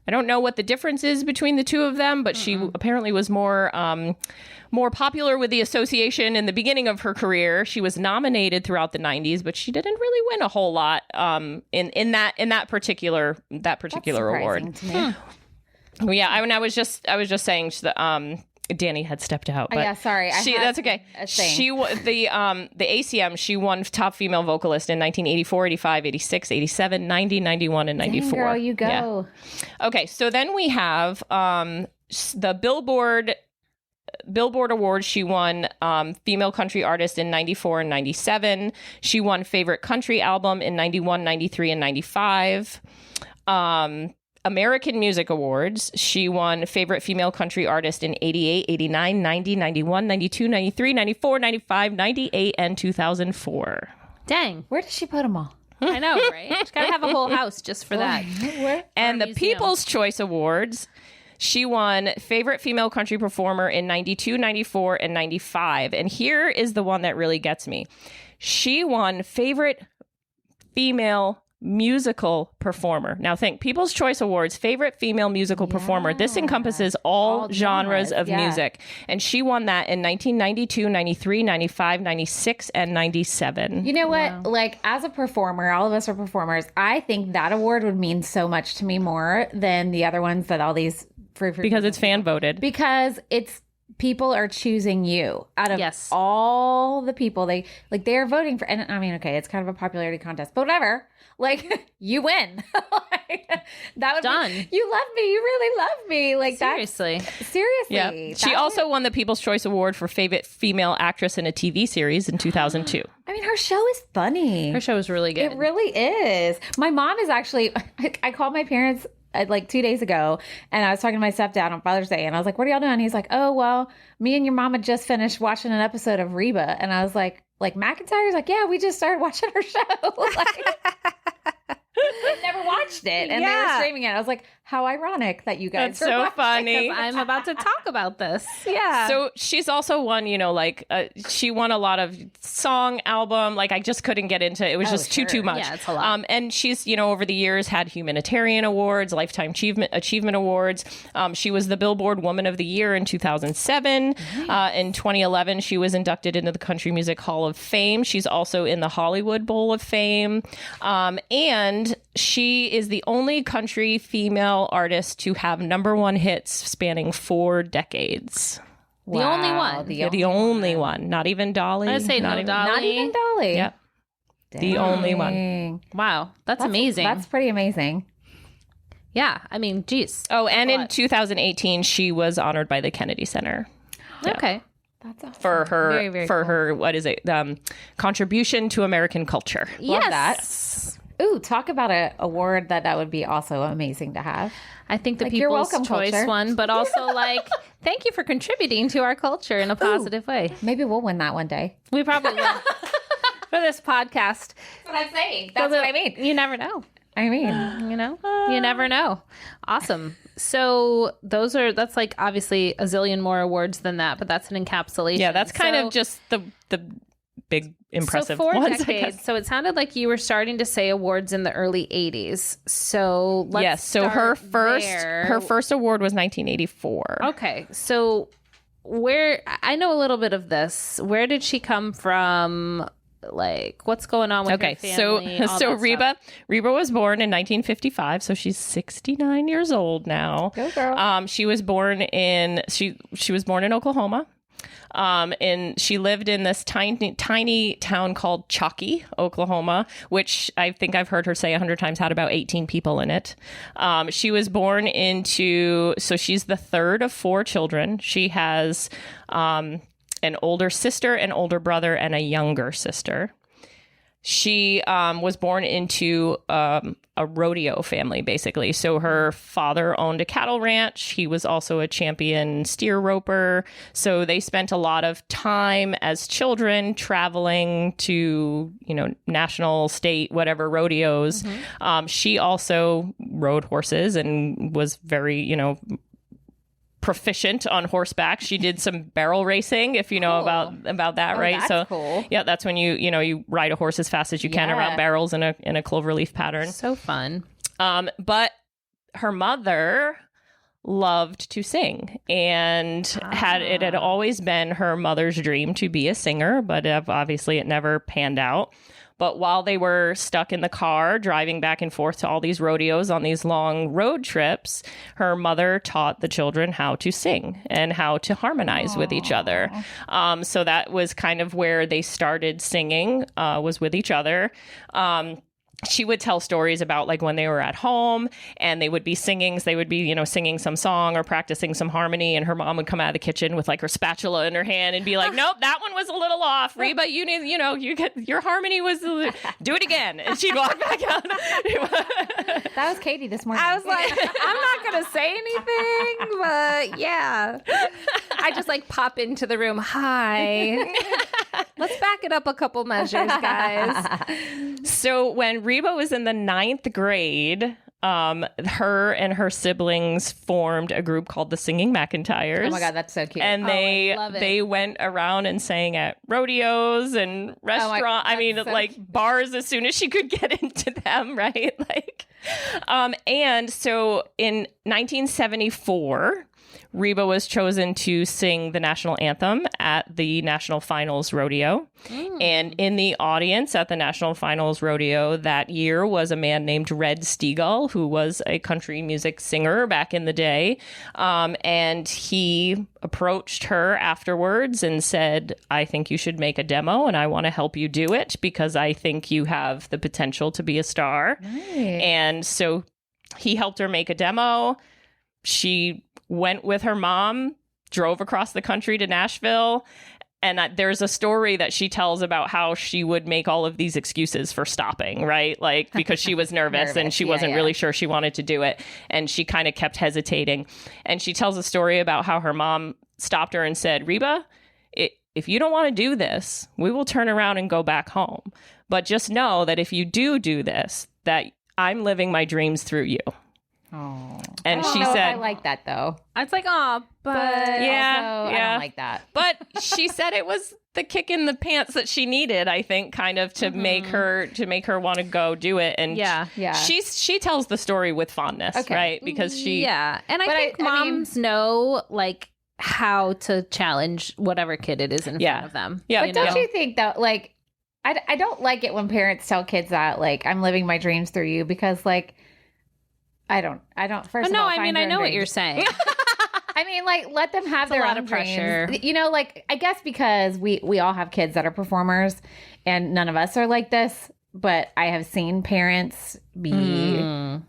I don't know what the difference is between the two of them, but she apparently was more popular with the association in the beginning of her career. She was nominated throughout the 90s, but she didn't really win a whole lot in that particular award. To me. Well, yeah, I was just saying Danny had stepped out. But sorry. That's okay. The ACM, she won Top Female Vocalist in 1984, 85, 86, 87, 90, 91, and 94. Dang, girl, you go. Yeah. Okay, so then we have the Billboard Awards. She won Female Country Artist in 94 and 97. She won Favorite Country Album in 91, 93, and 95. American Music Awards. She won Favorite Female Country Artist in 88, 89, 90, 91, 92, 93, 94, 95, 98, and 2004. Dang. Where did she put them all? I know, right? She's got to have a whole house just for that. And the People's Choice Awards. She won Favorite Female Country Performer in 92, 94, and 95. And here is the one that really gets me. She won Favorite Female Musical Performer. Now think, People's Choice Awards, Favorite Female Musical Performer. This encompasses all genres of music. And she won that in 1992, 93, 95, 96, and 97. You know what? Wow. Like, as a performer, all of us are performers. I think that award would mean so much to me more than the other ones that all these free because it's fan voted. Because it's people are choosing you out of all the people they're voting for. And I mean, okay, it's kind of a popularity contest, but whatever. Like, you win. That would done. You love me. You really love me. Like, seriously. Seriously. Yeah. She also won the People's Choice Award for Favorite Female Actress in a TV Series in 2002. I mean, her show is funny. Her show is really good. It really is. My mom is actually, I called my parents like 2 days ago, and I was talking to my stepdad on Father's Day, and I was like, what are y'all doing? He's like, oh, well, me and your mama just finished watching an episode of Reba. And I was like McEntire's like, yeah, we just started watching her show. I've never watched it, and they were streaming it. I was like, how ironic that you guys That's so funny. I'm about to talk about this. Yeah. So she's also won, she won a lot of song album. Like, I just couldn't get into it. It was just too much. Yeah, it's a lot. And she's, over the years had humanitarian awards, lifetime achievement awards. She was the Billboard Woman of the Year in 2007. In 2011, she was inducted into the Country Music Hall of Fame. She's also in the Hollywood Bowl of Fame. And she is the only country female artist to have #1 hits spanning 4 decades. The only one. The only one. Not even Dolly. I'd say Dolly. Not even Dolly. Yep. Dang. The only one. Wow. That's amazing. That's pretty amazing. Yeah. I mean, geez. Oh, and in 2018, she was honored by the Kennedy Center. Yeah. Okay. That's awesome. For her, very, very cool. her, what is it? Contribution to American culture. Love that. Ooh, talk about an award that would be also amazing to have. I think the People's Choice one, but also thank you for contributing to our culture in a positive way. Maybe we'll win that one day. We probably will. For this podcast. That's what I'm saying. That's what I mean. You never know. I mean, You know, you never know. Awesome. So that's like obviously a zillion more awards than that, but that's an encapsulation. Yeah, that's kind of just the big impressive so 4 ones. decades. So it sounded like you were starting to say awards in the early 80s. So let's yes. So her first award was 1984. Okay. So I know a little bit of this. Where did she come from? Like, what's going on with her family? So Reba was born in 1955, so she's 69 years old now. Go girl. She was born in Oklahoma. And she lived in this tiny town called Chalky, Oklahoma, which I think I've heard her say 100 times had about 18 people in it. She was born so she's the third of 4 children. She has an older sister, an older brother, and a younger sister. She was born into a rodeo family, basically. So her father owned a cattle ranch. He was also a champion steer roper. So they spent a lot of time as children traveling to, national, state, whatever rodeos. She also rode horses and was very, proficient on horseback. She did some barrel racing, if you know about that, right? That's cool. Yeah, that's when you ride a horse as fast as you can around barrels in a cloverleaf pattern. So fun. But her mother loved to sing, and it had always been her mother's dream to be a singer, but obviously it never panned out. But while they were stuck in the car driving back and forth to all these rodeos on these long road trips, her mother taught the children how to sing and how to harmonize with each other. So that was kind of where they started singing, was with each other. She would tell stories about like when they were at home and they would be singing. So they would be, singing some song or practicing some harmony. And her mom would come out of the kitchen with like her spatula in her hand and be like, nope, that one was a little off. Reba, you need, your harmony was, do it again. And she'd walk back out. That was Katie this morning. I was like, I'm not going to say anything, but yeah. I just like pop into the room. Hi. Let's back it up a couple measures, guys. So when Reba was in the 9th grade, her and her siblings formed a group called the Singing McEntires. Oh my God, that's so cute. And they went around and sang at rodeos and restaurants. Bars as soon as she could get into them, right? And so in 1974, Reba was chosen to sing the national anthem at the National Finals Rodeo. And in the audience at the National Finals Rodeo that year was a man named Red Steagall, who was a country music singer back in the day. And he approached her afterwards and said, I think you should make a demo and I want to help you do it because I think you have the potential to be a star. Nice. And so he helped her make a demo. She went with her mom, drove across the country to Nashville. And there's a story that she tells about how she would make all of these excuses for stopping, right? Like, because she was nervous and she wasn't really sure she wanted to do it. And she kind of kept hesitating. And she tells a story about how her mom stopped her and said, Reba, if you don't want to do this, we will turn around and go back home. But just know that if you do this, that I'm living my dreams through you. Oh, and she said, "I like that though." It's like, oh, but yeah, I don't like that. But she said it was the kick in the pants that she needed, I think, kind of to make her want to go do it. And she tells the story with fondness, right? Because she and I think moms know like how to challenge whatever kid it is in front of them. Yeah, but don't you think that like I don't like it when parents tell kids that like I'm living my dreams through you because like. I don't. First of all, I know what you're saying. I mean, like, let them have their own pressure. Like, I guess because we all have kids that are performers, and none of us are like this. But I have seen parents be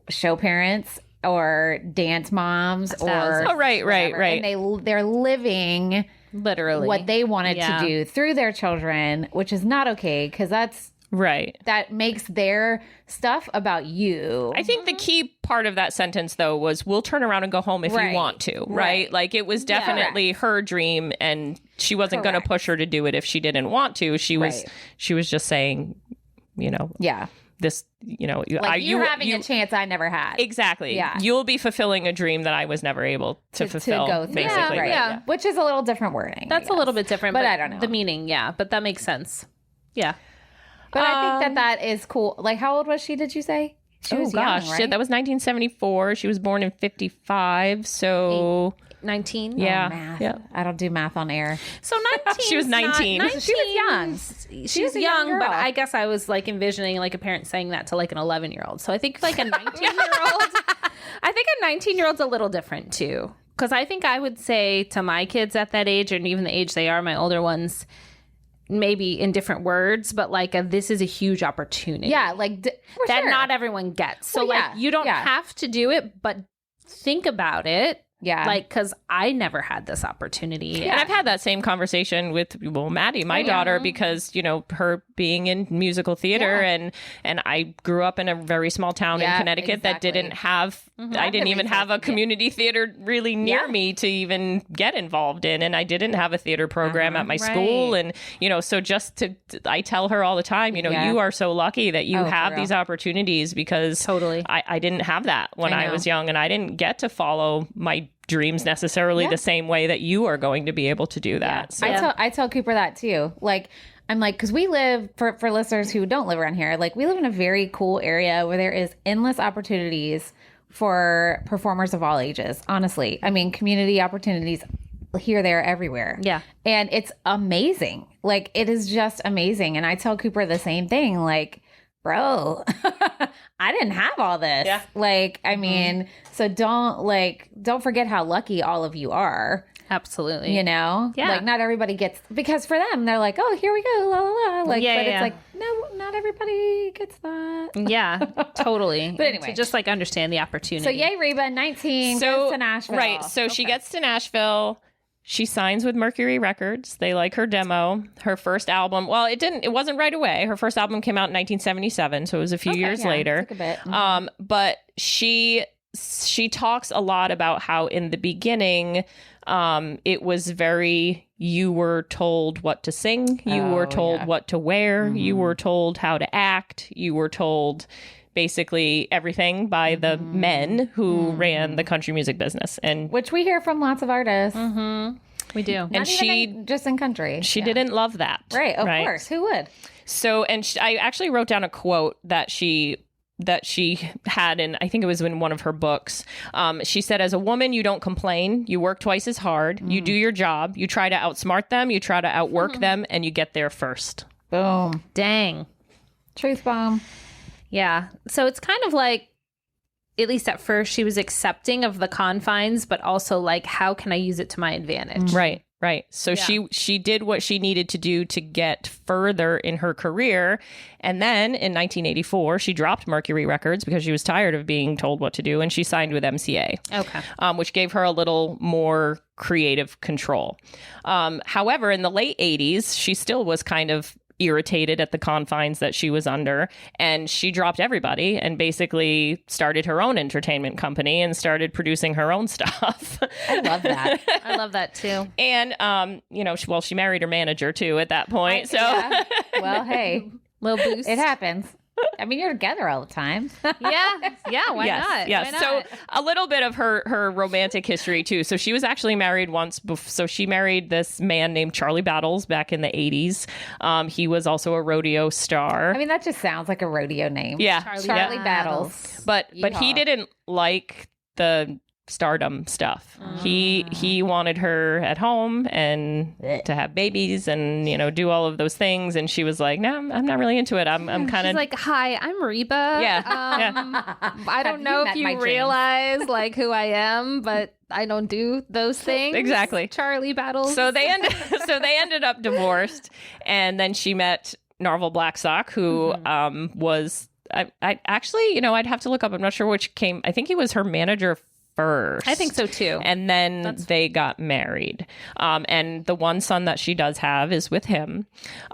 show parents or dance moms or right, and they're living literally what they wanted to do through their children, which is not okay because that's. Right. That makes their stuff about you. I think the key part of that sentence, though, was we'll turn around and go home if you want to. Right. Like it was definitely her dream and she wasn't going to push her to do it if she didn't want to. She was just saying, Yeah. this, like you're having a chance I never had. Exactly. Yeah. You'll be fulfilling a dream that I was never able to fulfill. To go through. Basically. Yeah. Which is a little different wording. That's a little bit different, but I don't know the meaning. Yeah, but that makes sense. Yeah. But I think that is cool. Like, how old was she, did you say? She was young, right? Shit, that was 1974. She was born in 55, so 19. Yeah, math. yeah. I don't do math on air. So 19. She was 19. She was young. She was a young, young but girl. I guess I was like envisioning like a parent saying that to like an 11-year-old. So I think like a 19-year-old. I think a 19-year-old's a little different too, because I think I would say to my kids at that age, and even the age they are, my older ones, maybe in different words, but like this is a huge opportunity. Yeah, like that not everyone gets. So Well, like you don't have to do it, but think about it. Yeah. Like, because I never had this opportunity. And I've had that same conversation with, Maddie, my daughter, because, her being in musical theater and I grew up in a very small town in Connecticut that didn't have, I didn't even have a community theater really near me to even get involved in. And I didn't have a theater program at my school. And, so just I tell her all the time, you are so lucky that you have these opportunities, because I didn't have that when I was young, and I didn't get to follow my dreams necessarily the same way that you are going to be able to do that. So. I tell Cooper that too. Like, I'm like, because we live, for listeners who don't live around here, like we live in a very cool area where there is endless opportunities for performers of all ages. Honestly, I mean, community opportunities here, there, everywhere. Yeah. And it's amazing. Like, it is just amazing. And I tell Cooper the same thing, like, bro, I didn't have all this. Yeah. Like, I mean, so don't forget how lucky all of you are. Absolutely. Yeah. Like, not everybody gets, because for them, they're like, oh, here we go, la, la, la. Like, it's like, no, not everybody gets that. Yeah, totally. But anyway. To just like understand the opportunity. So, yay, Reba, 19, goes to Nashville. Right. So she gets to Nashville. She signs with Mercury Records. They like her demo. Her first album, well, it wasn't right away. Her first album came out in 1977, so it was a few years later. Took a bit. But she talks a lot about how in the beginning, it was very, you were told what to sing, you were told what to wear, you were told how to act, you were told basically everything by the men who ran the country music business, and which we hear from lots of artists. We do. And just in country. She didn't love that. Right. Of course. Who would? So, and I actually wrote down a quote that she had in, I think it was in one of her books. She said, as a woman, you don't complain. You work twice as hard. You do your job. You try to outsmart them. You try to outwork them, and you get there first. Boom. Dang. Truth bomb. Yeah. So it's kind of like, at least at first, she was accepting of the confines, but also like, how can I use it to my advantage? Right. So she did what she needed to do to get further in her career. And then in 1984, she dropped Mercury Records because she was tired of being told what to do. And she signed with MCA. Okay. Which gave her a little more creative control. However, in the late 80s, she still was kind of irritated at the confines that she was under, and she dropped everybody and basically started her own entertainment company and started producing her own stuff. I love that. I love that too. And she married her manager too at that point. Well, hey, little boost. it happens. I mean, you're together all the time. Yeah. Why not? Yes. Why not? So a little bit of her romantic history too. So she was actually married once. So she married this man named Charlie Battles back in the 80s. He was also a rodeo star. I mean, that just sounds like a rodeo name. Yeah, Charlie Battles. But he didn't like the stardom stuff. He wanted her at home and to have babies and do all of those things, and she was like, no, I'm not really into it. I'm kind of like, hi, I'm Reba. Yeah. I don't know if you realize like who I am, but I don't do those things. Exactly. Charlie Battles. So they ended up divorced, and then she met Narvel Blacksock, who was I actually, I'd have to look up. I'm not sure which came. I think he was her manager first. I think so too. And then they got married. And the one son that she does have is with him.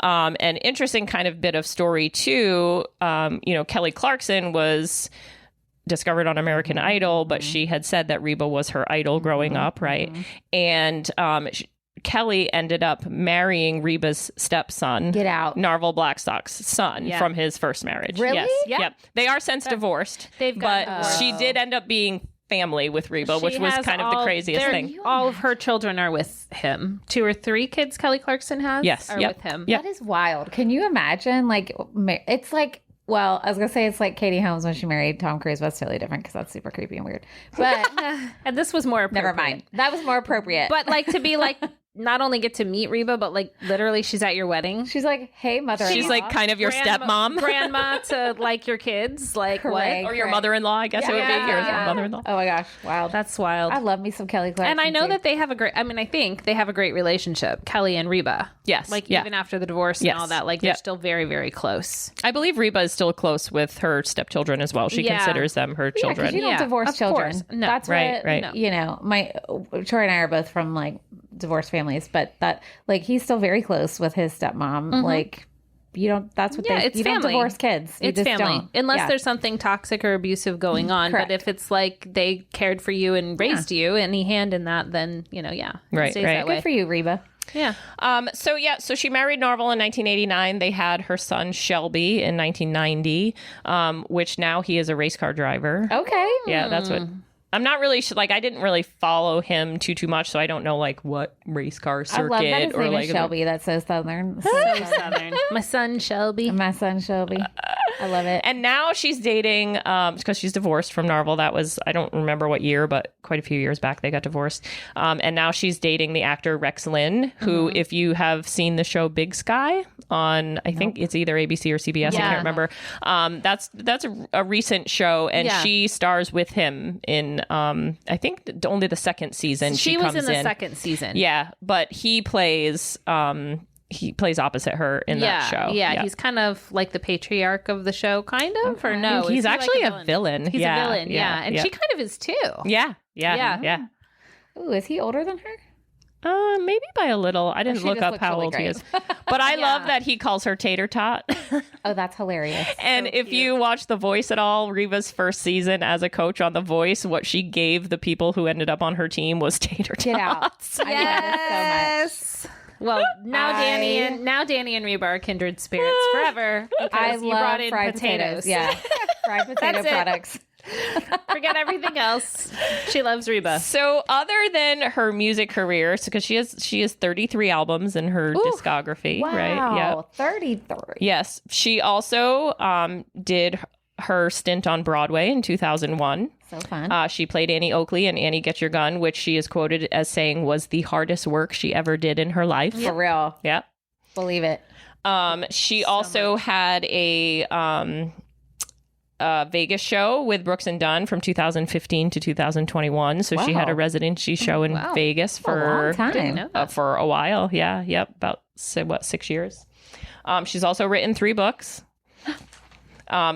An interesting kind of bit of story too. Kelly Clarkson was discovered on American Idol, but she had said that Reba was her idol growing up, right? And Kelly ended up marrying Reba's stepson. Get out. Narvel Blackstock's son from his first marriage. Really? Yes. Yeah. Yep. They are since divorced. They've but gotten divorced. she did end up being family with Reba, which was kind of the craziest thing. All of her children are with him. 2 or 3 kids Kelly Clarkson has are with him. Yep. That is wild. Can you imagine? Like, it's like, well, I was going to say it's like Katie Holmes when she married Tom Cruise, but it's totally different because that's super creepy and weird. But And this was more appropriate. never mind. That was more appropriate. But like to be like, not only get to meet Reba, but like literally she's at your wedding. she's like, hey, mother. She's like kind of your stepmom. Grandma to like your kids. Like Correct. what? Or your mother-in-law, I guess it would be. Your mother-in-law. Oh my gosh. Wild. That's wild. I love me some Kelly Clarkson. And I know too. that they have a great, I think they have a great relationship, Kelly and Reba. Yes. Like even after the divorce and all that, like they're still very, very close. I believe Reba is still close with her stepchildren as well. She considers them her Yeah, children. because you don't divorce of children. course. No. That's Right, what, right. you know, Troy and I are both from like divorced families, but that like he's still very close with his stepmom. Like you don't, that's what it's you family. don't divorce kids. You It's just family. don't. Unless Yeah. there's something toxic or abusive going on. Correct. But if it's like they cared for you and raised you, any hand in that, then, it Right, stays right. that way. Good for you, Reba. Yeah. So she married Narvel in 1989. They had her son Shelby in 1990, which now he is a race car driver. Okay. Yeah, that's what. I'm not really I didn't really follow him too much, so I don't know like what race car I love that circuit his or name like is Shelby. That's so southern. So southern. My son Shelby. My son Shelby. I love it. And now she's dating because she's divorced from Narvel. That was, I don't remember what year, but quite a few years back they got divorced. And now she's dating the actor Rex Linn, who, if you have seen the show Big Sky on, I think it's either ABC or CBS, I can't remember. That's a recent show, and she stars with him in, I think only the second season. She was comes in the second season. Yeah, but he plays opposite her in that show. Yeah, he's kind of like the patriarch of the show, kind of, or no? He's is he actually like a villain. He's a villain, and she kind of is too. Yeah. Ooh, is he older than her? Maybe by a little. I didn't she look just up looks how really old he great. is. But I love that he calls her Tater Tot. Oh, that's hilarious. And if you watch The Voice at all, Reva's first season as a coach on The Voice, what she gave the people who ended up on her team was Tater Tots. Get out. I love it so much. Well, now Danny and Reba are kindred spirits forever. I Because you love brought in fried potatoes. Yeah. Fried potato That's it. products. Forget everything else. She loves Reba. So other than her music career, because she has 33 albums in her discography, Wow. right? Yeah. 33. Yes. She also did her stint on Broadway in 2001. So fun. She played Annie Oakley in Annie Get Your Gun, which she is quoted as saying was the hardest work she ever did in her life. For real. Yeah. Believe it. She also had a Vegas show with Brooks and Dunn from 2015 to 2021. So she had a residency show in Vegas for a long time. For a while. Yeah. Yep. About 6 years. She's also written 3 books.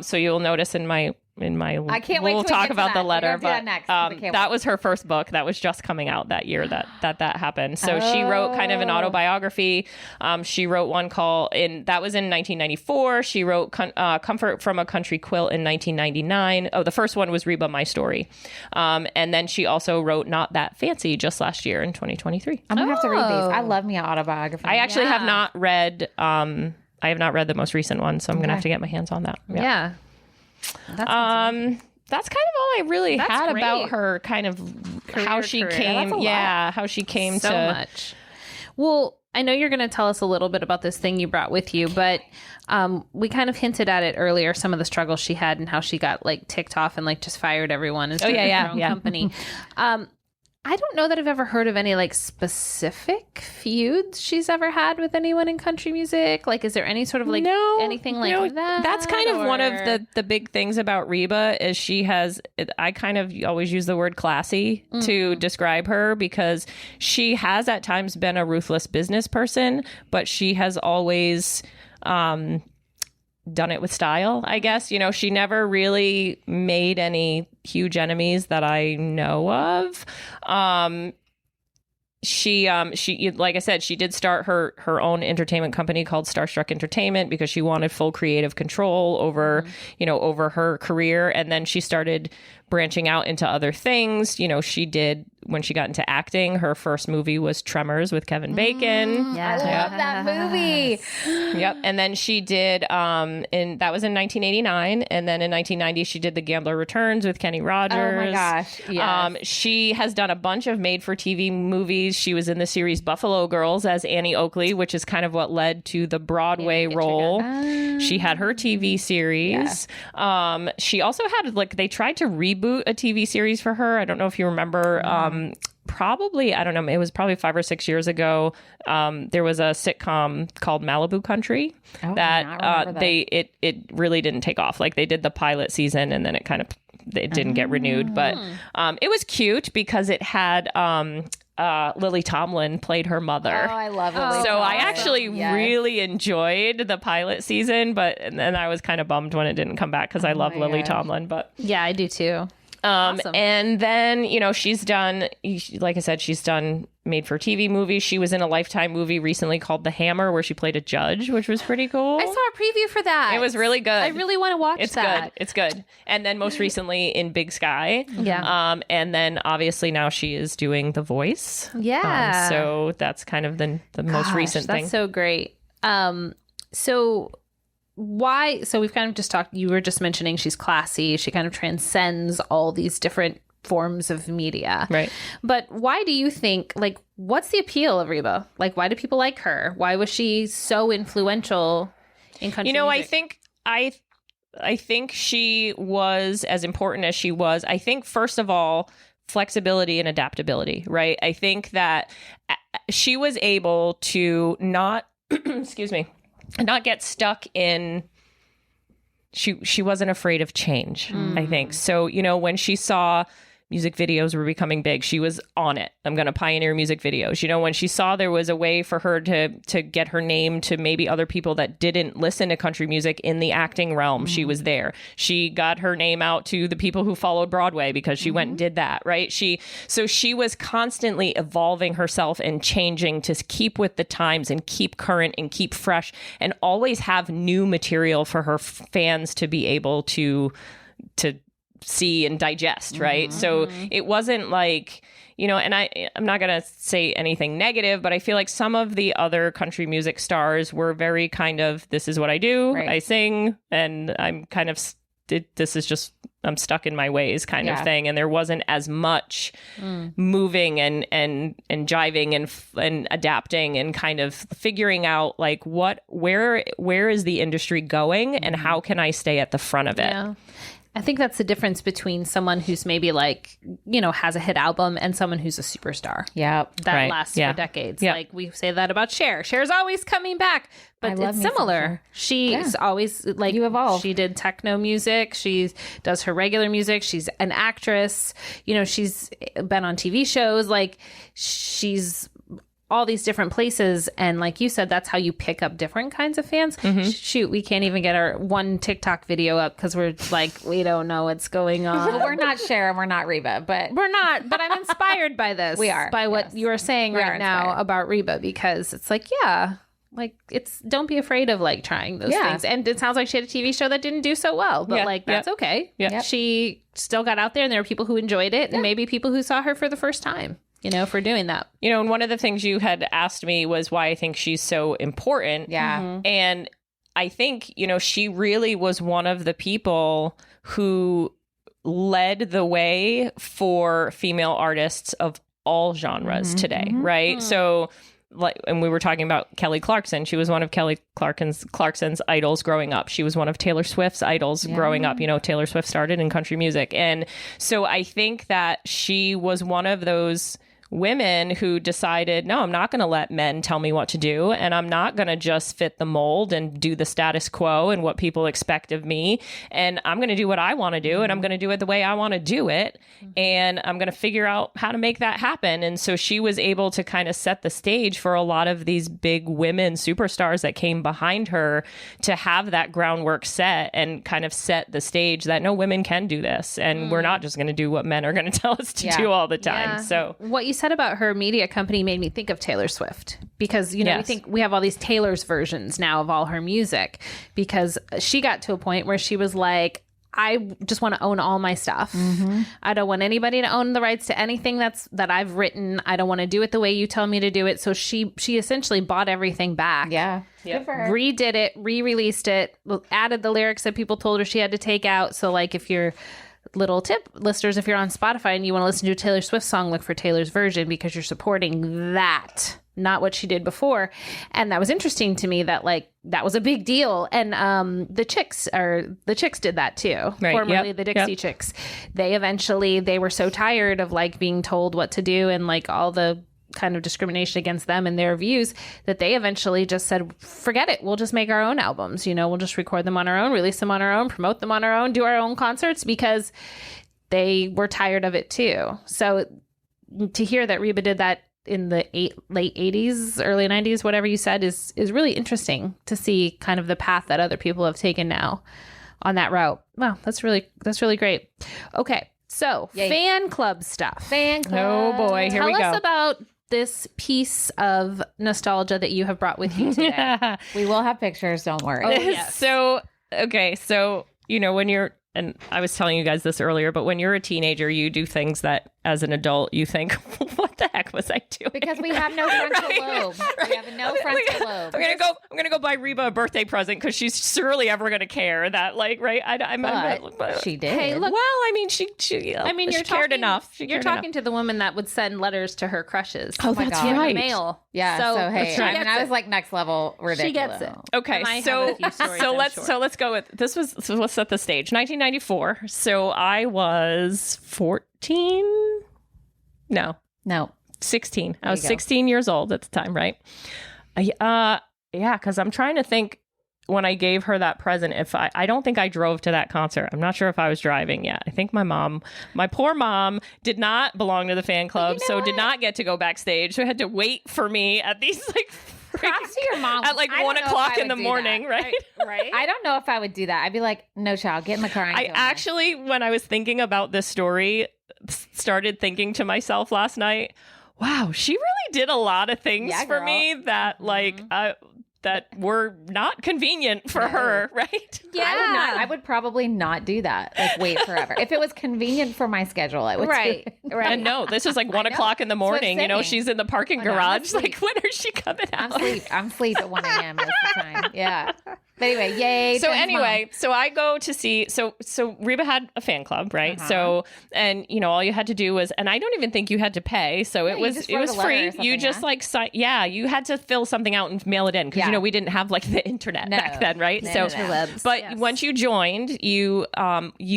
So you'll notice in my I can't wait till we'll we talk get to about that. the letter, We're gonna do that but next, 'cause I can't that wait. was her first book that was just coming out that year that happened. So she wrote kind of an autobiography. She wrote one that was in 1994. She wrote Comfort from a Country Quilt in 1999. Oh, the first one was Reba, My Story. And then she also wrote Not That Fancy just last year in 2023. I'm going to have to read these. I love me an autobiography. I actually have not read I have not read the most recent one, so I'm going to have to get my hands on that. Yeah. That's kind of all I really had great. about her, kind of how she career. came. That's a lot. How she came So to. much. Well, I know you're going to tell us a little bit about this thing you brought with you, but we kind of hinted at it earlier, some of the struggles she had and how she got like ticked off and like just fired everyone and started her own company. I don't know that I've ever heard of any like specific feuds she's ever had with anyone in country music. Like, is there any sort of like anything like that? That's kind of one of the big things about Reba is she has, I kind of always use the word classy to describe her because she has at times been a ruthless business person, but she has always done it with style, I guess. You know, she never really made any huge enemies that I know of. She like I said, she did start her own entertainment company called Starstruck Entertainment because she wanted full creative control over, over her career. And then she started branching out into other things. You know, she did when she got into acting, her first movie was Tremors with Kevin Bacon. I love that movie. Yep. And then she did, that was in 1989. And then in 1990, she did The Gambler Returns with Kenny Rogers. Oh my gosh. Yes. She has done a bunch of made-for-TV movies. She was in the series Buffalo Girls as Annie Oakley, which is kind of what led to the Broadway role. She had her TV series. Yeah. She also had, like, they tried to reboot a TV series for her. I don't know if you remember. Probably, I don't know, it was probably 5 or 6 years ago. There was a sitcom called Malibu Country that it really didn't take off. Like, they did the pilot season and then it didn't get renewed. But it was cute because it had Lily Tomlin played her mother. Oh, I love Lily So Tomlin. I actually really enjoyed the pilot season, and I was kind of bummed when it didn't come back because I love Lily Tomlin. But yeah, I do too. Awesome. And then, she's done, like I said, she's done made for TV movies. She was in a Lifetime movie recently called The Hammer, where she played a judge, which was pretty cool. I saw a preview for that. It was really good. I really want to watch that. It's good. And then most recently in Big Sky. Yeah. And then obviously now she is doing The Voice. Yeah. So that's kind of the most recent thing. That's so great. So we've kind of just talked, you were just mentioning she's classy. She kind of transcends all these different forms of media. Right. But why do you think, like, what's the appeal of Reba? Like, why do people like her? Why was she so influential in country music? I think she was as important as she was. I think, first of all, flexibility and adaptability, right? I think that she was able to not, not get stuck in, she wasn't afraid of change, I think. So, when she saw music videos were becoming big, she was on it. I'm going to pioneer music videos. When she saw there was a way for her to get her name to maybe other people that didn't listen to country music in the acting realm, she was there. She got her name out to the people who followed Broadway because she went and did that, right? So she was constantly evolving herself and changing to keep with the times and keep current and keep fresh and always have new material for her fans to be able to see and digest, right? So it wasn't like, and I'm not going to say anything negative, but I feel like some of the other country music stars were very kind of, this is what I do, right. I sing, and I'm kind of, this is just, I'm stuck in my ways kind of thing. And there wasn't as much moving and jiving and adapting and kind of figuring out like where is the industry going and how can I stay at the front of it? Yeah. I think that's the difference between someone who's maybe like, has a hit album and someone who's a superstar. Yeah. That lasts for decades. Yeah. Like we say that about Cher. Cher's always coming back, but it's similar. She's always like, you evolve. She did techno music. She does her regular music. She's an actress. She's been on TV shows. Like she's all these different places, and like you said, that's how you pick up different kinds of fans. Shoot, we can't even get our one TikTok video up because we're like, we don't know what's going on. Well, we're not Cher and we're not Reba, but I'm inspired by this. We are by what you are saying right now about Reba, because it's like, don't be afraid of like trying those things. And it sounds like she had a TV show that didn't do so well, but that's okay. Yeah. She still got out there, and there were people who enjoyed it, and maybe people who saw her for the first time. For doing that. And one of the things you had asked me was why I think she's so important. Yeah. And I think, she really was one of the people who led the way for female artists of all genres today, right? So, and we were talking about Kelly Clarkson. She was one of Kelly Clarkson's idols growing up. She was one of Taylor Swift's idols growing up. Taylor Swift started in country music. And so I think that she was one of those women who decided, no, I'm not going to let men tell me what to do, and I'm not going to just fit the mold and do the status quo and what people expect of me, and I'm going to do what I want to do, and I'm going to do it the way I want to do it, and I'm going to figure out how to make that happen. And so she was able to kind of set the stage for a lot of these big women superstars that came behind her to have that groundwork set and kind of set the stage that no, women can do this, and we're not just going to do what men are going to tell us to do all the time. So what you said about her media company made me think of Taylor Swift, because we think we have all these Taylor's versions now of all her music, because she got to a point where she was like, I just want to own all my stuff. I don't want anybody to own the rights to anything that I've written. I don't want to do it the way you tell me to do it. So she essentially bought everything back. Yeah. Yep. Good for her. Redid it, re-released it, added the lyrics that people told her she had to take out. So like if you're little tip listeners, if you're on Spotify and you want to listen to a Taylor Swift song, look for Taylor's version because you're supporting that, not what she did before. And that was interesting to me that like that was a big deal. And the Chicks did that too. Right. Formerly Yep. the Dixie Chicks. They were so tired of like being told what to do and like all the kind of discrimination against them and their views that they eventually just said, forget it. We'll just make our own albums. We'll just record them on our own, release them on our own, promote them on our own, do our own concerts because they were tired of it too. So to hear that Reba did that in the late 80s, early 90s, whatever you said is really interesting to see kind of the path that other people have taken now on that route. Wow, that's really great. Okay. So Yay. Fan club stuff. Fan club. Oh boy, here Tell we go. us about this piece of nostalgia that you have brought with you today. We will have pictures. Don't worry. Oh, yes. So when you're, and I was telling you guys this earlier, but when you're a teenager, you do things that as an adult you think, what the heck was I doing? Because we have no frontal lobe. We have no frontal lobe. I'm gonna go buy Reba a birthday present because she's surely ever gonna care that, like, right? But she did. Hey, look. Well, I mean, she you're cared enough. You're talking to the woman that would send letters to her crushes. Oh, my that's God. In the right. mail. Yeah. So hey, she gets I was it. like next level ridiculous. She gets it. Okay, And I so have a few stories, so I'm let's sure. so let's go with this. So let's set the stage. 1994. So I was 14. No, No. 16. I was you go. 16 years old at the time, right? Yeah, because I'm trying to think when I gave her that present, if I don't think I drove to that concert. I'm not sure if I was driving yet. I think my poor mom did not belong to the fan club, so did not get to go backstage. So had to wait for me at these like Props to your mom. at like I don't 1 know if o'clock I in the would do morning, that. right? Right? I don't know if I would do that. I'd be like, no, child, get in the car. And I kill me. actually, when I was thinking about this story, started thinking to myself last night, wow, she really did a lot of things Yeah, for girl. me that that were not convenient for No. her, right? I would probably not do that. Like wait forever. If it was convenient for my schedule, I would. Right. do it. Right. And no, this is like 1 o'clock in the That's what I'm morning. You know, saying. she's in the parking I know, I'm garage. asleep. Like, when is she coming out? I'm asleep at 1 a.m. most of the time. Yeah. But anyway, yay. So Jen's anyway, so I go to see, so Reba had a fan club, right? Uh-huh. So, and all you had to do was, and I don't even think you had to pay. So you just it wrote was a letter free. or something, You just yeah? you had to fill something out and mail it in because, Yeah. we didn't have like the internet No. back then, right? No, So, no, no. Interwebs, but yes. once you joined, you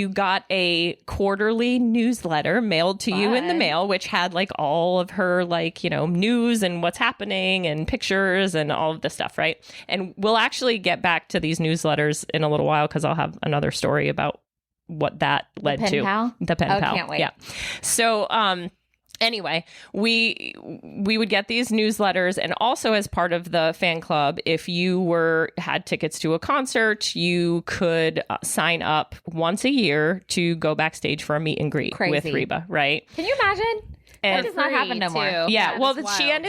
got a quarterly newsletter mailed to you in the Fun. mail, which had like all of her like, news and what's happening and pictures and all of this stuff, right? And we'll actually get back to these newsletters in a little while because I'll have another story about what that led pen to. pal? The pen Oh, pal. can't wait. Yeah. So, anyway, we would get these newsletters, and also as part of the fan club, if you had tickets to a concert, you could sign up once a year to go backstage for a meet and greet with Crazy. Reba, right? Can you imagine? And That does not happen no more. Free, too. Yeah, well, that's she wild.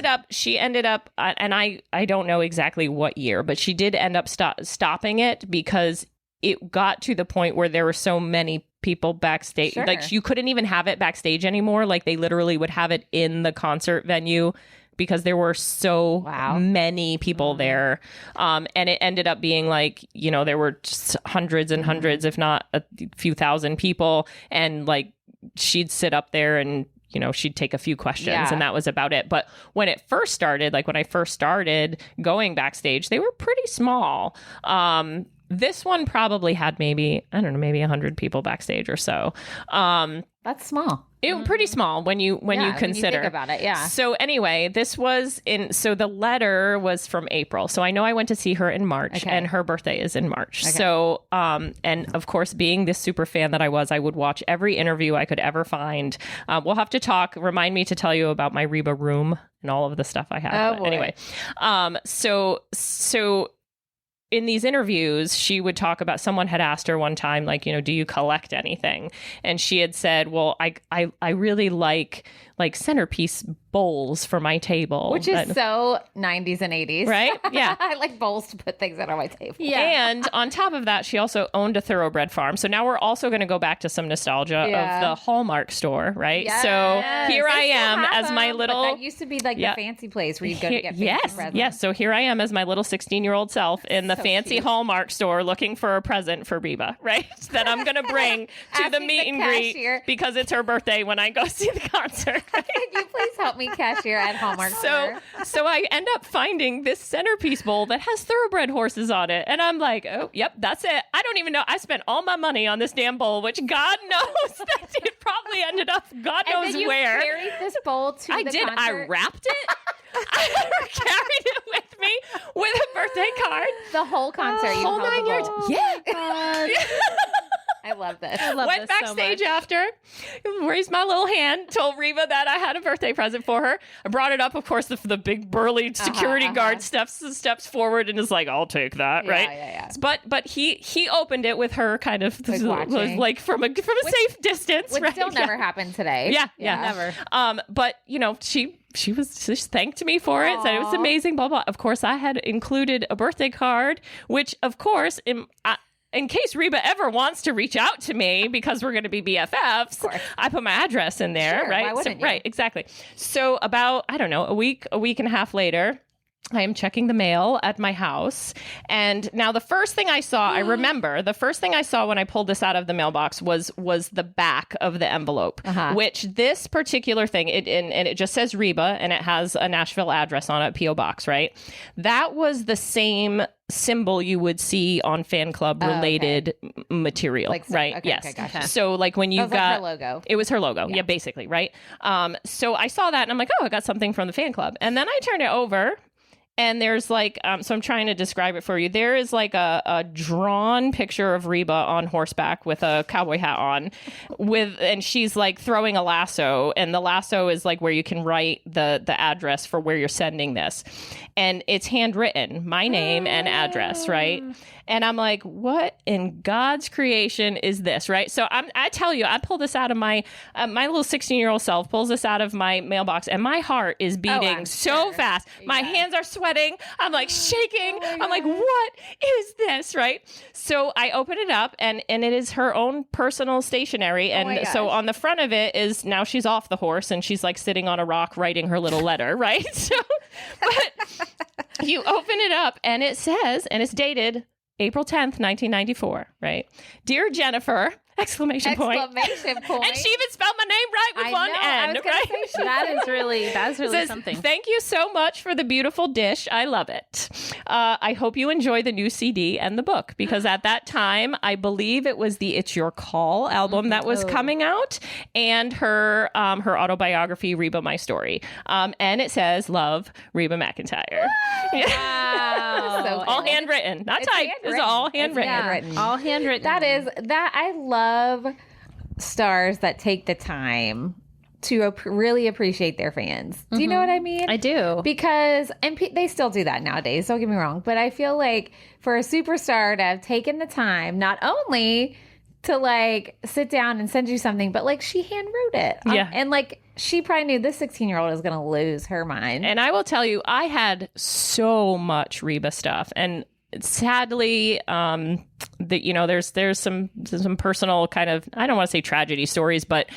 ended up, and I don't know exactly what year, but she did end up stopping it because it got to the point where there were so many people backstage. Sure. Like, you couldn't even have it backstage anymore. Like, they literally would have it in the concert venue because there were so Wow. many people there. And it ended up being like, there were just hundreds and hundreds, if not a few thousand people. And like, she'd sit up there and she'd take a few questions Yeah. and that was about it. But when it first started, like when I first started going backstage, they were pretty small. This one probably had maybe 100 people backstage or so. That's small. It was pretty small when you consider think about it. Yeah. So anyway, so the letter was from April. So I know I went to see her in March, Okay. and her birthday is in March. Okay. So, and of course, being this super fan that I was, I would watch every interview I could ever find. We'll have to talk. Remind me to tell you about my Reba room and all of the stuff I had. Oh, But boy. anyway, so in these interviews, she would talk about, someone had asked her one time, like, do you collect anything? And she had said, well, I really like like centerpiece bowls for my table. Which is so 90s and 80s. Right? Yeah. I like bowls to put things on my table. Yeah. And on top of that, she also owned a thoroughbred farm. So now we're also going to go back to some nostalgia of the Hallmark store, right? Yes. So here I am as my But little... that used to be like the fancy place where you go to get fancy presents. Yes. So here I am as my little 16-year-old self in the fancy cute. Hallmark store looking for a present for Reba, right? That I'm going to bring to the meet and greet because it's her birthday when I go see the concert. Can you please help me, cashier at Hallmark store? So I end up finding this centerpiece bowl that has thoroughbred horses on it. And I'm like, oh, yep, that's it. I don't even know. I spent all my money on this damn bowl, which God knows that it probably ended up God knows and then you where. carried this bowl to the concert? I wrapped it. I carried it with me with a birthday card. The whole concert. You Whole held 9 the yards. bowl. Yeah. I love this. I love Went this backstage so much. after, raised my little hand, told Reba that I had a birthday present for her. I brought it up. Of course, the big burly security guard steps forward and is like, "I'll take that," right? Yeah. But he opened it with her kind of watching. like from a safe distance, Which right? still never happened today. Yeah, Never. But she was just thanked me for it, said it was amazing, blah blah. Of course, I had included a birthday card, which of course in case Reba ever wants to reach out to me because we're going to be BFFs, I put my address in there, Sure, right? why wouldn't you? Right, exactly. So about, I don't know, a week and a half later, I am checking the mail at my house. And now the first thing I saw, I remember, the first thing I saw when I pulled this out of the mailbox was the back of the envelope, which this particular thing, it just says Reba and it has a Nashville address on it, P.O. Box, right? That was the same symbol you would see on fan club related material, right? Okay, yes. okay, gotcha. So like when you That was got like her logo. It was her logo. Yeah, basically, right? So I saw that and I'm like, oh, I got something from the fan club. And then I turned it over. And there's like, so I'm trying to describe it for you. There is like a drawn picture of Reba on horseback with a cowboy hat on, and she's like throwing a lasso, and the lasso is like where you can write the address for where you're sending this, and it's handwritten, my name and address, right? And I'm like, what in God's creation is this, right? So I tell you, I pull this out of my little 16-year-old self pulls this out of my mailbox, and my heart is beating so fast. My hands are sweating. I'm like shaking. I'm like, what is this, right? So I open it up, and it is her own personal stationery. And so on the front of it is, now she's off the horse, and she's like sitting on a rock writing her little letter, right? So, but you open it up, and it says, and it's dated April 10th, 1994, right? Dear Jennifer, exclamation point. And she even spelled my name right with one N, right? That's really Says, something. Thank you so much for the beautiful dish. I love it. I hope you enjoy the new CD and the book, because at that time, I believe it was the It's Your Call album that was coming out, and her autobiography, Reba My Story. And it says, love, Reba McEntire. Wow. So all handwritten, not typed. It's all handwritten. All handwritten. That I love stars that take the time to really appreciate their fans. Do you know what I mean? I do. Because, and they still do that nowadays, don't get me wrong, but I feel like for a superstar to have taken the time, not only to like sit down and send you something, but like she hand wrote it. Yeah. And like she probably knew this 16-year-old is going to lose her mind. And I will tell you, I had so much Reba stuff, and sadly, there's some personal kind of, I don't want to say tragedy stories, but